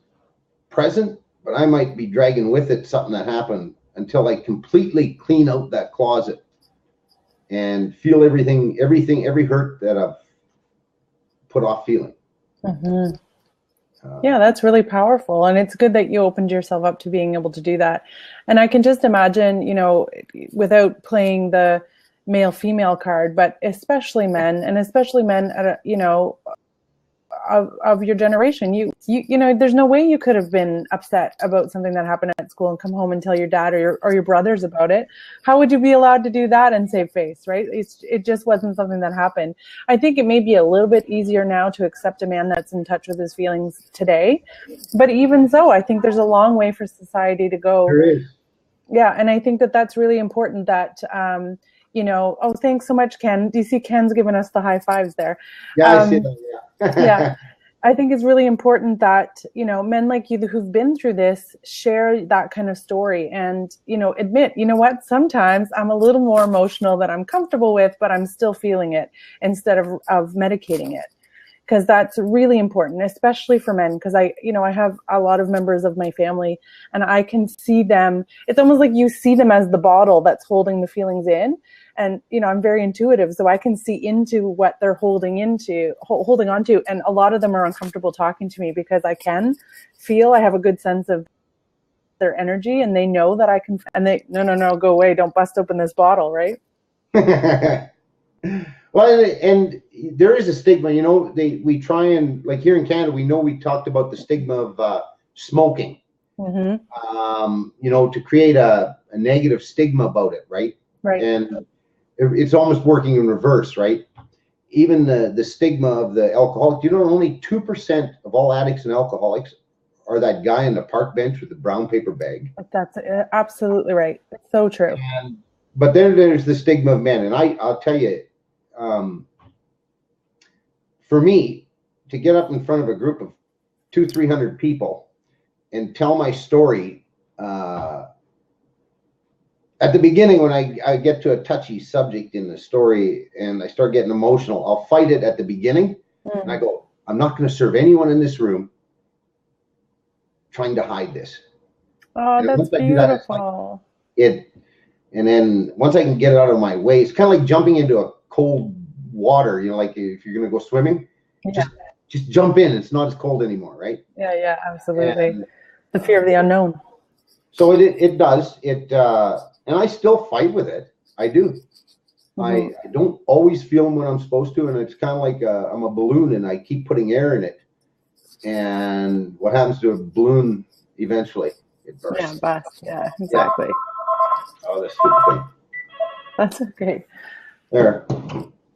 present, but I might be dragging with it something that happened until I completely clean out that closet and feel every hurt that I've put off feeling. Mm-hmm. Yeah, that's really powerful. And it's good that you opened yourself up to being able to do that. And I can just imagine, without playing the male female card, but especially men, and especially men at of your generation, there's no way you could have been upset about something that happened at school and come home and tell your dad or your brothers about it. How would you be allowed to do that and save face, right? It just wasn't something that happened. I think it may be a little bit easier now to accept a man that's in touch with his feelings today, but even so, I think there's a long way for society to go. There is. Yeah, and I think that that's really important that oh, thanks so much, Ken. Do you see Ken's giving us the high fives there? Yeah, I see that. Yeah. Yeah. I think it's really important that, men like you who've been through this share that kind of story and, admit, what, sometimes I'm a little more emotional than I'm comfortable with, but I'm still feeling it instead of medicating it. Because that's really important, especially for men. Because I have a lot of members of my family and I can see them. It's almost like you see them as the bottle that's holding the feelings in. And, I'm very intuitive, so I can see into what they're holding on to. And a lot of them are uncomfortable talking to me because I can feel, I have a good sense of their energy and they know that I can, and they, no, go away. Don't bust open this bottle. Right. Well, and there is a stigma, we try and, like here in Canada, we talked about the stigma of smoking, to create a negative stigma about it. Right. Right. And it's almost working in reverse, right? Even the stigma of the alcoholic, only 2% of all addicts and alcoholics are that guy on the park bench with the brown paper bag. That's absolutely right. It's so true. But then there's the stigma of men. And I'll tell you, for me, to get up in front of a group of 200-300 people and tell my story, at the beginning, when I get to a touchy subject in the story and I start getting emotional, I'll fight it at the beginning. And I go, I'm not going to serve anyone in this room trying to hide this. Oh, that's beautiful. And then once I can get it out of my way, it's kind of like jumping into a cold water, like if you're going to go swimming, just jump in. It's not as cold anymore, right? Yeah, absolutely. And the fear of the unknown. So it does. And I still fight with it. I do. I don't always feel them when I'm supposed to. And it's kind of like I'm a balloon and I keep putting air in it. And what happens to a balloon eventually? It bursts. Yeah, bursts. Yeah, exactly. Yeah. Oh, that's stupid thing. That's okay. There.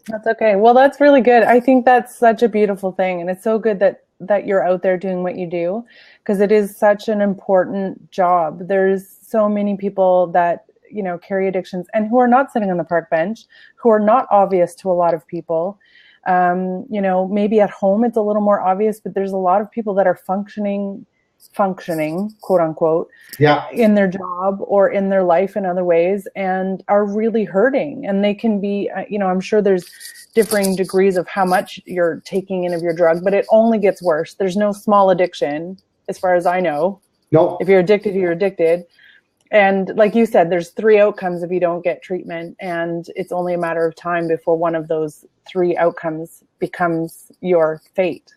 That's okay. Well, that's really good. I think that's such a beautiful thing. And it's so good that you're out there doing what you do, because it is such an important job. There's so many people that, carry addictions and who are not sitting on the park bench, who are not obvious to a lot of people. Maybe at home it's a little more obvious, but there's a lot of people that are functioning, quote unquote, in their job or in their life in other ways and are really hurting. And they can be, I'm sure there's differing degrees of how much you're taking in of your drug, but it only gets worse. There's no small addiction, as far as I know. No. If you're addicted, you're addicted. And like you said, there's 3 outcomes if you don't get treatment, and it's only a matter of time before one of those 3 outcomes becomes your fate.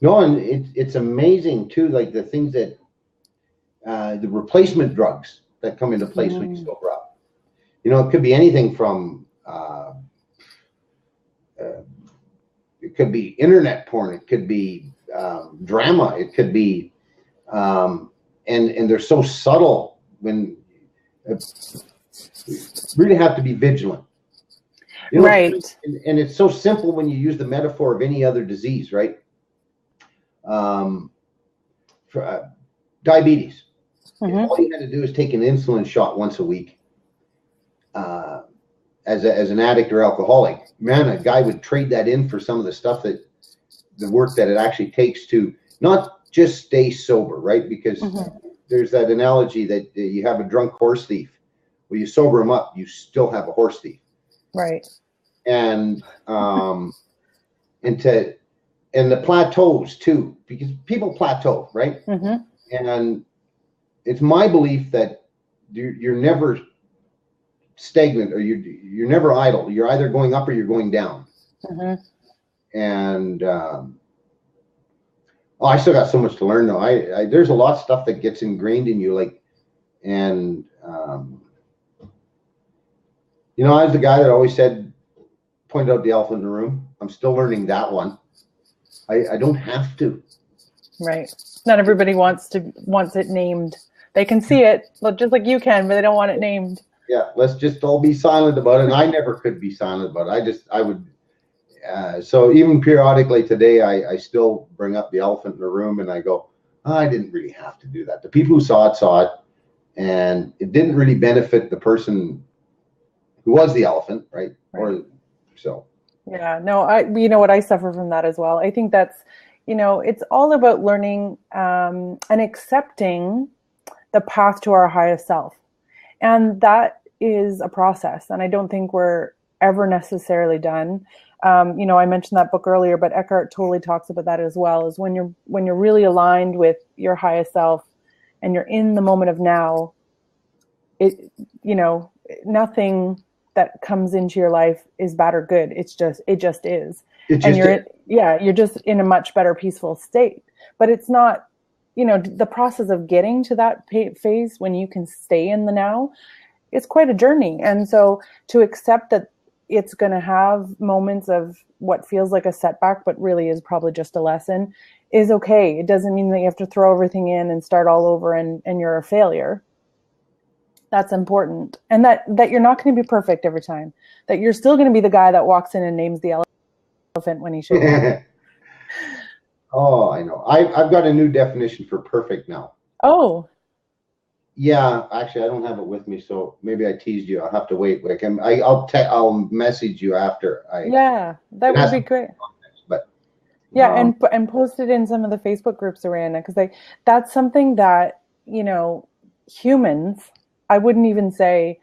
No, and it's amazing too, like the things that the replacement drugs that come into place when you sober up. It could be anything from it could be internet porn, it could be drama, it could be and they're so subtle. When you really have to be vigilant. Right. And it's so simple when you use the metaphor of any other disease, right? For diabetes. All you had to do is take an insulin shot once a week. As an addict or alcoholic, man, a guy would trade that in for some of the stuff the work that it actually takes to not just stay sober, right? Because there's that analogy that you have a drunk horse thief. Well, you sober him up, you still have a horse thief. Right. And the plateaus too, because people plateau, right? And it's my belief that you're never stagnant, or you're never idle. You're either going up or you're going down. And Oh, I still got so much to learn though. There's a lot of stuff that gets ingrained in you, like, and I was the guy that always said, pointed out the elephant in the room. I'm still learning that one. I don't have to. Right. Not everybody wants it named. They can see it, just like you can, but they don't want it named. Yeah, let's just all be silent about it. And I never could be silent about it. I would. So even periodically today, I still bring up the elephant in the room, and I go, I didn't really have to do that. The people who saw it, and it didn't really benefit the person who was the elephant, right? Or so. Yeah, no, you know what, I suffer from that as well. I think that's, it's all about learning and accepting the path to our highest self. And that is a process. And I don't think we're ever necessarily done. I mentioned that book earlier, but Eckhart Tolle talks about that as well, is when you're really aligned with your highest self and you're in the moment of now, nothing that comes into your life is bad or good. It just is. You're just in a much better peaceful state. But it's not, the process of getting to that phase when you can stay in the now, it's quite a journey. And so to accept that it's going to have moments of what feels like a setback, but really is probably just a lesson, is okay. It doesn't mean that you have to throw everything in and start all over and you're a failure. That's important. And that you're not going to be perfect every time, that you're still going to be the guy that walks in and names the elephant when he should. Oh, I know. I've got a new definition for perfect now. Oh. Yeah, actually, I don't have it with me, so maybe I teased you. I'll have to wait. I'll message you after. Yeah, that would be great. But yeah, and post it in some of the Facebook groups, Aranda, because that's something that humans. I wouldn't even say,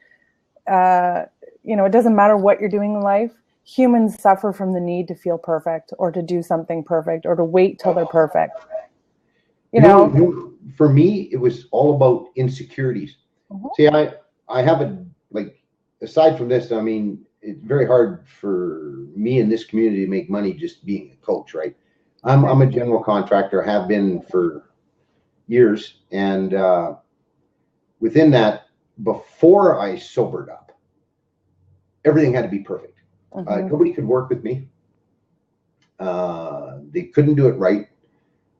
it doesn't matter what you're doing in life. Humans suffer from the need to feel perfect or to do something perfect or to wait till they're perfect. For me, it was all about insecurities. Mm-hmm. See, I have aside from this, I mean, it's very hard for me in this community to make money just being a coach, right? I'm a general contractor, have been for years. And within that, before I sobered up, everything had to be perfect. Mm-hmm. Nobody could work with me. They couldn't do it right.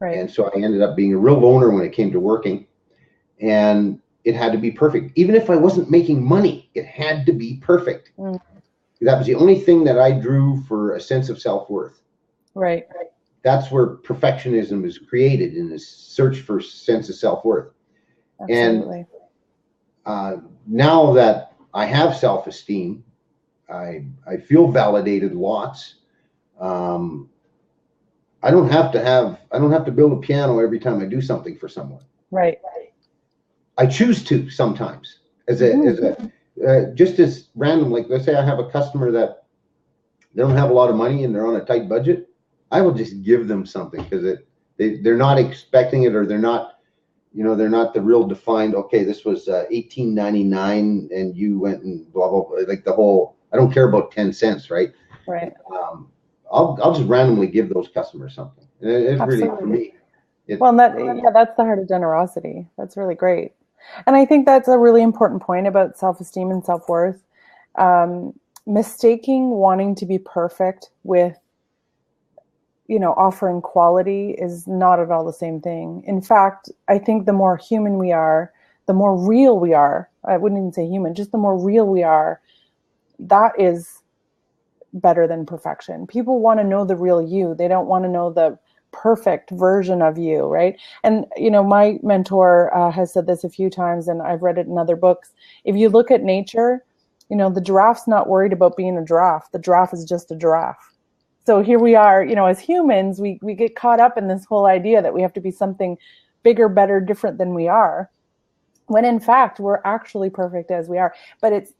And so I ended up being a real loner when it came to working. And it had to be perfect. Even if I wasn't making money, it had to be perfect. Mm. That was the only thing that I drew for a sense of self-worth. Right. That's where perfectionism is created, in this search for sense of self-worth. Absolutely. And now that I have self-esteem, I feel validated lots. I don't have to build a piano every time I do something for someone. Right. I choose to sometimes just as random, like let's say I have a customer that they don't have a lot of money and they're on a tight budget. I will just give them something because they're not expecting it, or they're not the real defined, okay, this was $18.99 and you went and blah, blah, blah, like the whole, I don't care about 10 cents. Right. Right. I'll just randomly give those customers something. It's really, for me. That's the heart of generosity. That's really great. And I think that's a really important point about self-esteem and self-worth. Mistaking wanting to be perfect with, offering quality is not at all the same thing. In fact, I think the more human we are, the more real we are. I wouldn't even say human, just the more real we are. That is better than perfection. People want to know the real you. They don't want to know the perfect version of you, right? And my mentor has said this a few times, and I've read it in other books. If you look at nature, the giraffe's not worried about being a giraffe. The giraffe is just a giraffe. So here we are, as humans, we get caught up in this whole idea that we have to be something bigger, better, different than we are, when in fact we're actually perfect as we are. But it's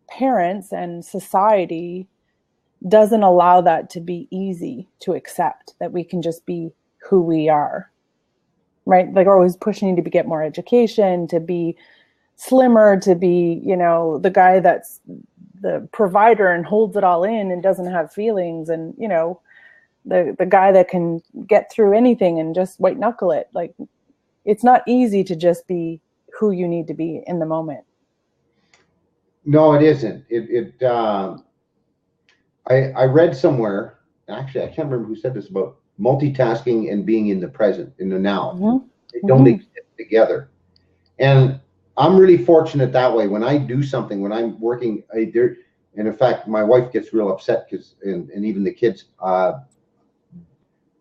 parents and society doesn't allow that to be easy to accept, that we can just be who we are, right? Like, we're always pushing you to get more education, to be slimmer, to be, the guy that's the provider and holds it all in and doesn't have feelings. And, the guy that can get through anything and just white knuckle it. Like, it's not easy to just be who you need to be in the moment. No, it isn't. I read somewhere, actually, I can't remember who said this, about multitasking and being in the present, in the now. Mm-hmm. They don't exist together. And I'm really fortunate that way. When I do something, when I'm working, and in fact, my wife gets real upset because, and even the kids,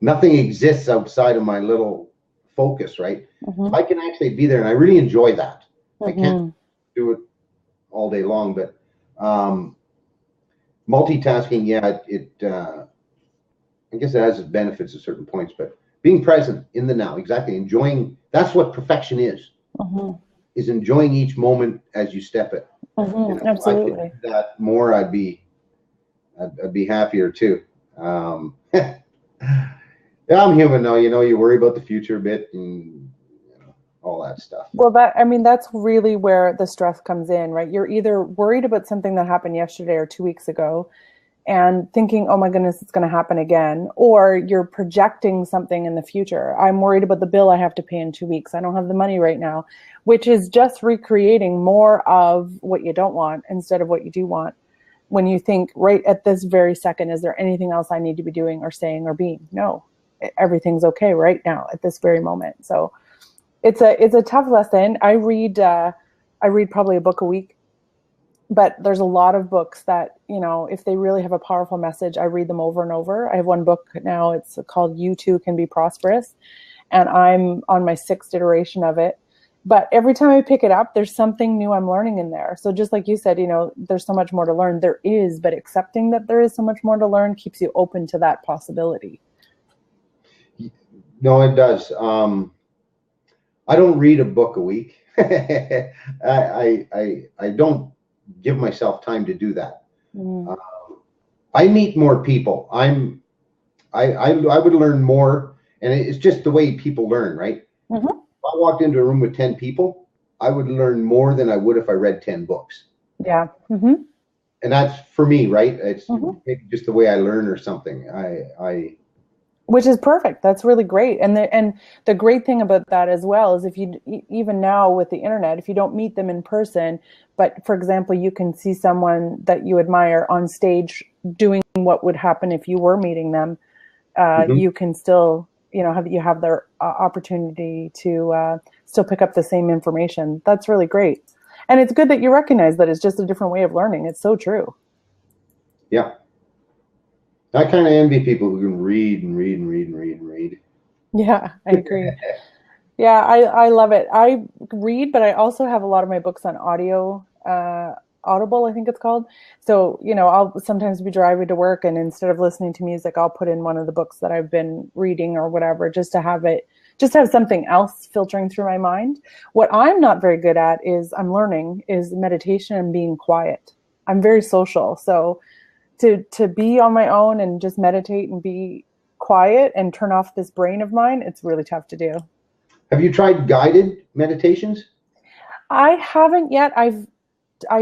nothing exists outside of my little focus, right? Mm-hmm. I can actually be there, and I really enjoy that. Mm-hmm. I can't do it all day long, but multitasking, yeah, I guess it has its benefits at certain points, but being present in the now, exactly, enjoying, that's what perfection is. Mm-hmm. Is enjoying each moment as you step it. Mm-hmm. If Absolutely. I could do that more, I'd be happier too. Yeah, I'm human though. You worry about the future a bit and all that stuff. Well, that's really where the stress comes in, right? You're either worried about something that happened yesterday or 2 weeks ago and thinking, oh my goodness, it's going to happen again. Or you're projecting something in the future. I'm worried about the bill I have to pay in 2 weeks. I don't have the money right now, which is just recreating more of what you don't want instead of what you do want. When you think right at this very second, is there anything else I need to be doing or saying or being? No, everything's okay right now at this very moment. So it's a tough lesson. I read probably a book a week. But there's a lot of books that, if they really have a powerful message, I read them over and over. I have one book now, it's called You Too Can Be Prosperous, and I'm on my 6th iteration of it. But every time I pick it up, there's something new I'm learning in there. So just like you said, there's so much more to learn. There is, but accepting that there is so much more to learn keeps you open to that possibility. No, it does. I don't read a book a week. I don't give myself time to do that. I meet more people. I would learn more, and it's just the way people learn, right? Mm-hmm. If I walked into a room with 10 people, I would learn more than I would if I read 10 books. Yeah. Mm-hmm. And that's for me, right? It's maybe just the way I learn or something. Which is perfect. That's really great. And the great thing about that as well is if you, even now with the internet, if you don't meet them in person, but for example, you can see someone that you admire on stage doing what would happen if you were meeting them, you can still, have their opportunity to still pick up the same information. That's really great. And it's good that you recognize that it's just a different way of learning. It's so true. Yeah. I kind of envy people who can read and read and read and read and read. Yeah, I agree. Yeah, I love it. I read, but I also have a lot of my books on Audible, I think it's called. So, I'll sometimes be driving to work, and instead of listening to music, I'll put in one of the books that I've been reading or whatever, just to have something else filtering through my mind. What I'm not very good at is meditation and being quiet. I'm very social. So to be on my own and just meditate and be quiet and turn off this brain of mine, it's really tough to do. Have you tried guided meditations? I haven't yet. I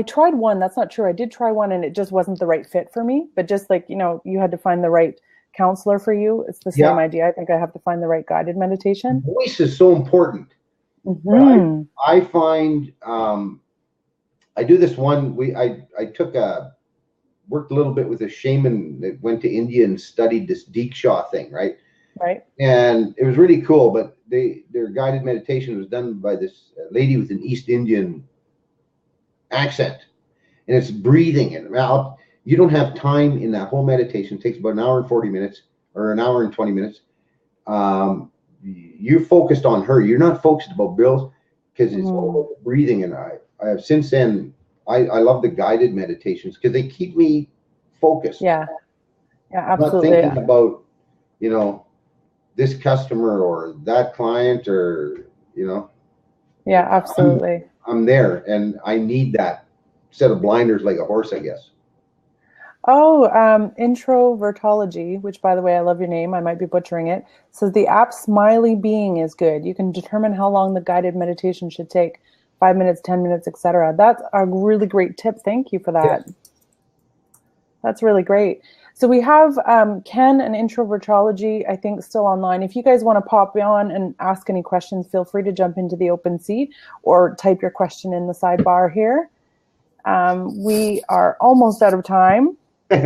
tried one. That's not true. I did try one and it just wasn't the right fit for me. But just like, you had to find the right counselor for you. It's the same idea. I think I have to find the right guided meditation. Voice is so important. Mm-hmm. I find I do this one. I worked a little bit with a shaman that went to India and studied this Diksha thing, right? Right. And it was really cool, but their guided meditation was done by this lady with an East Indian accent. And it's breathing. And you don't have time in that whole meditation. It takes about an hour and 40 minutes or an hour and 20 minutes. You're focused on her. You're not focused about bills because it's all breathing. And I have since then, I love the guided meditations because they keep me focused. Yeah. Yeah, absolutely. I'm not thinking about, this customer or that client or, Yeah, absolutely. I'm there and I need that set of blinders like a horse, I guess. Oh, Introvertology, which by the way, I love your name. I might be butchering it. Says the app Smiley Being is good. You can determine how long the guided meditation should take. 5 minutes, 10 minutes, etc. That's a really great tip. Thank you for that. Yeah. That's really great. So we have Ken and Introvertology, I think, still online. If you guys want to pop on and ask any questions, feel free to jump into the open seat or type your question in the sidebar here. We are almost out of time. So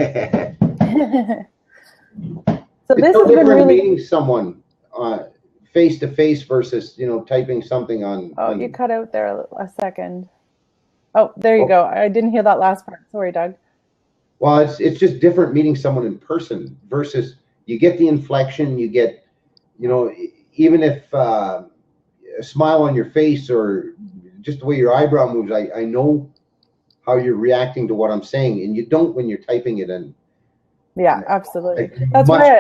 this has been really meeting someone face to face versus typing something on. Oh, you cut out there a second. Oh, there you go. I didn't hear that last part. Sorry, Doug. Well, it's just different meeting someone in person versus you get the inflection, you get, even if a smile on your face or just the way your eyebrow moves, I know how you're reacting to what I'm saying, and you don't when you're typing it in. Yeah, absolutely. That's why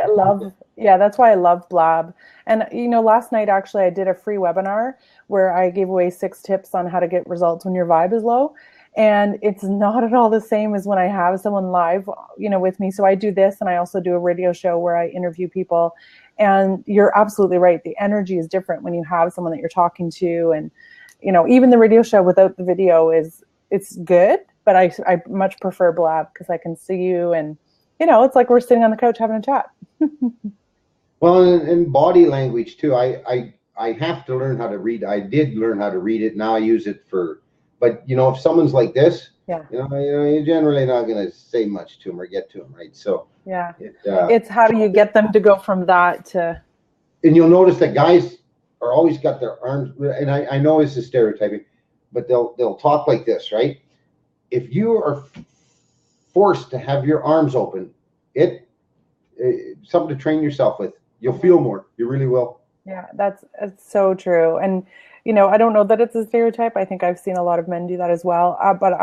I love Blab. And last night actually I did a free webinar where I gave away 6 tips on how to get results when your vibe is low. And it's not at all the same as when I have someone live, with me. So I do this, and I also do a radio show where I interview people. And you're absolutely right. The energy is different when you have someone that you're talking to. And, even the radio show without the video it's good, but I much prefer Blab because I can see you, and, it's like we're sitting on the couch having a chat. Well, and body language too. I have to learn how to read. I did learn how to read it. Now I use it but if someone's like this, you're generally not going to say much to them or get to them, right? So yeah, it's how do you get them to go from that to. And you'll notice that guys are always got their arms, and I know this is stereotyping, but they'll talk like this, right? If you are forced to have your arms open, it's something to train yourself with. You'll feel more. You really will. Yeah, that's so true. And I don't know that it's a stereotype. I think I've seen a lot of men do that as well. But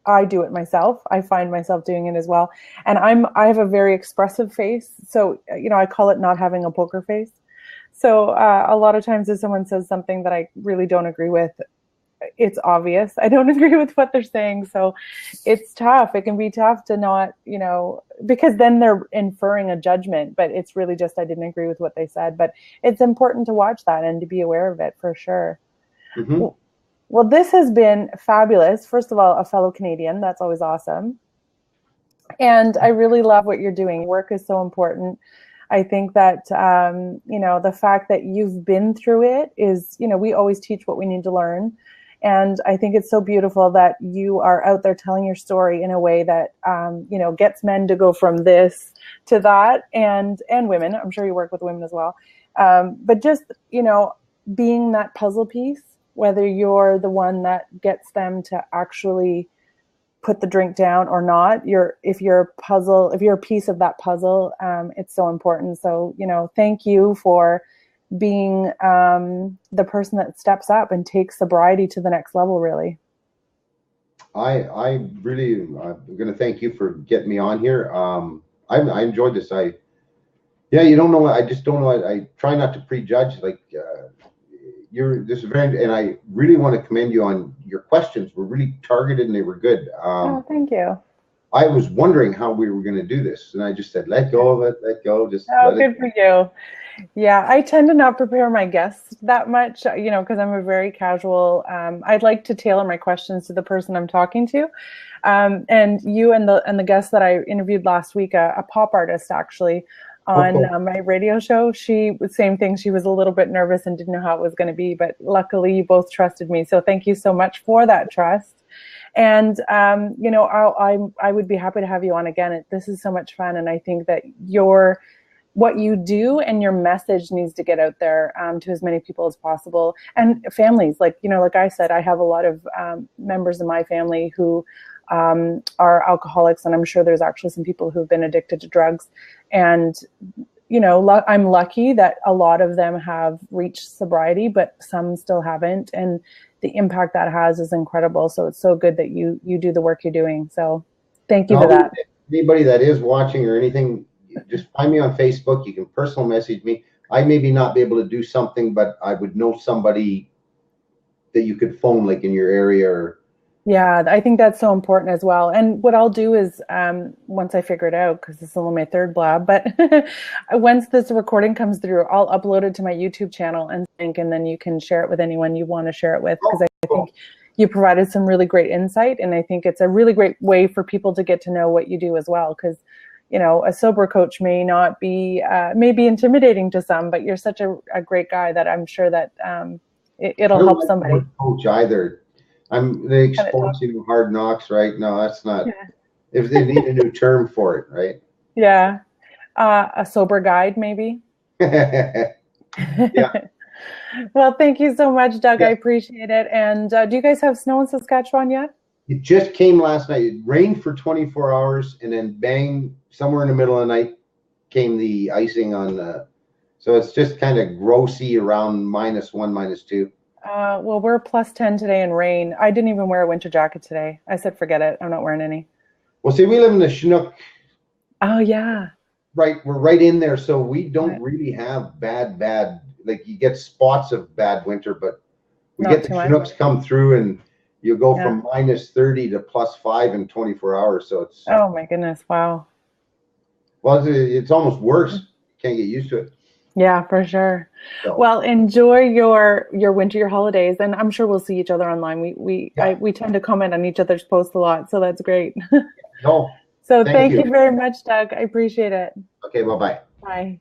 I do it myself. I find myself doing it as well. And I have a very expressive face. So, I call it not having a poker face. So a lot of times if someone says something that I really don't agree with, it's obvious I don't agree with what they're saying. So it's tough. It can be tough to not, because then they're inferring a judgment, but it's really just I didn't agree with what they said. But it's important to watch that and to be aware of it for sure. Mm-hmm. Well, this has been fabulous. First of all, a fellow Canadian. That's always awesome. And I really love what you're doing. Work is so important. I think that, the fact that you've been through it is, we always teach what we need to learn. And I think it's so beautiful that you are out there telling your story in a way that, gets men to go from this to that, and women. I'm sure you work with women as well. But just, being that puzzle piece, whether you're the one that gets them to actually put the drink down or not, if you're a piece of that puzzle, it's so important. So, thank you for being the person that steps up and takes sobriety to the next level, really. I really I'm going to thank you for getting me on here. I enjoyed this. You don't know. I just don't know. I try not to prejudge. Like this is very, and I really want to commend you on your questions. Were really targeted and they were good. Thank you. I was wondering how we were going to do this, and I just said, "Let go of it. Let go." Just good for you. Yeah, I tend to not prepare my guests that much, because I'm a very casual. I'd like to tailor my questions to the person I'm talking to. And you and the guest that I interviewed last week, a pop artist actually, on my radio show, she same thing. She was a little bit nervous and didn't know how it was going to be, but luckily you both trusted me. So thank you so much for that trust. And, I would be happy to have you on again. This is so much fun. And I think that what you do and your message needs to get out there to as many people as possible, and families. Like I said, I have a lot of members in my family who are alcoholics, and I'm sure there's actually some people who've been addicted to drugs. And, I'm lucky that a lot of them have reached sobriety, but some still haven't. And the impact that has is incredible. So it's so good that you do the work you're doing. So thank you for that. Anybody that is watching or anything, just find me on Facebook. You can personal message me. I maybe not be able to do something, but I would know somebody that you could phone, like in your area. Yeah, I think that's so important as well. And what I'll do is, once I figure it out, because this is only my third blab, but once this recording comes through, I'll upload it to my YouTube channel and then you can share it with anyone you want to share it with. Because I think you provided some really great insight, and I think it's a really great way for people to get to know what you do as well. Because a sober coach may not be, may be intimidating to some, but you're such a great guy that I'm sure that it'll help somebody. I don't like coach either. They expose you to hard knocks, right? No, that's not. Yeah. If they need a new term for it, right? Yeah. A sober guide, maybe. Yeah. Well, thank you so much, Doug. Yeah. I appreciate it. And do you guys have snow in Saskatchewan yet? It just came last night. It rained for 24 hours, and then bang, somewhere in the middle of the night came the icing on the. So it's just kind of grossy around -1, -2. Well, we're +10 today in rain. I didn't even wear a winter jacket today. I said, forget it. I'm not wearing any. Well, see, we live in the Chinook. Oh, yeah. Right. We're right in there. So we don't really have bad, like you get spots of bad winter, but we not get the Chinooks come through and you go from -30 to +5 in 24 hours. So it's. Oh, my goodness. Wow. Well, it's almost worse. Can't get used to it. Yeah, for sure. So. Well, enjoy your winter, your holidays, and I'm sure we'll see each other online. We tend to comment on each other's posts a lot, so that's great. No. So thank you very much, Doug. I appreciate it. Okay, bye-bye. Bye.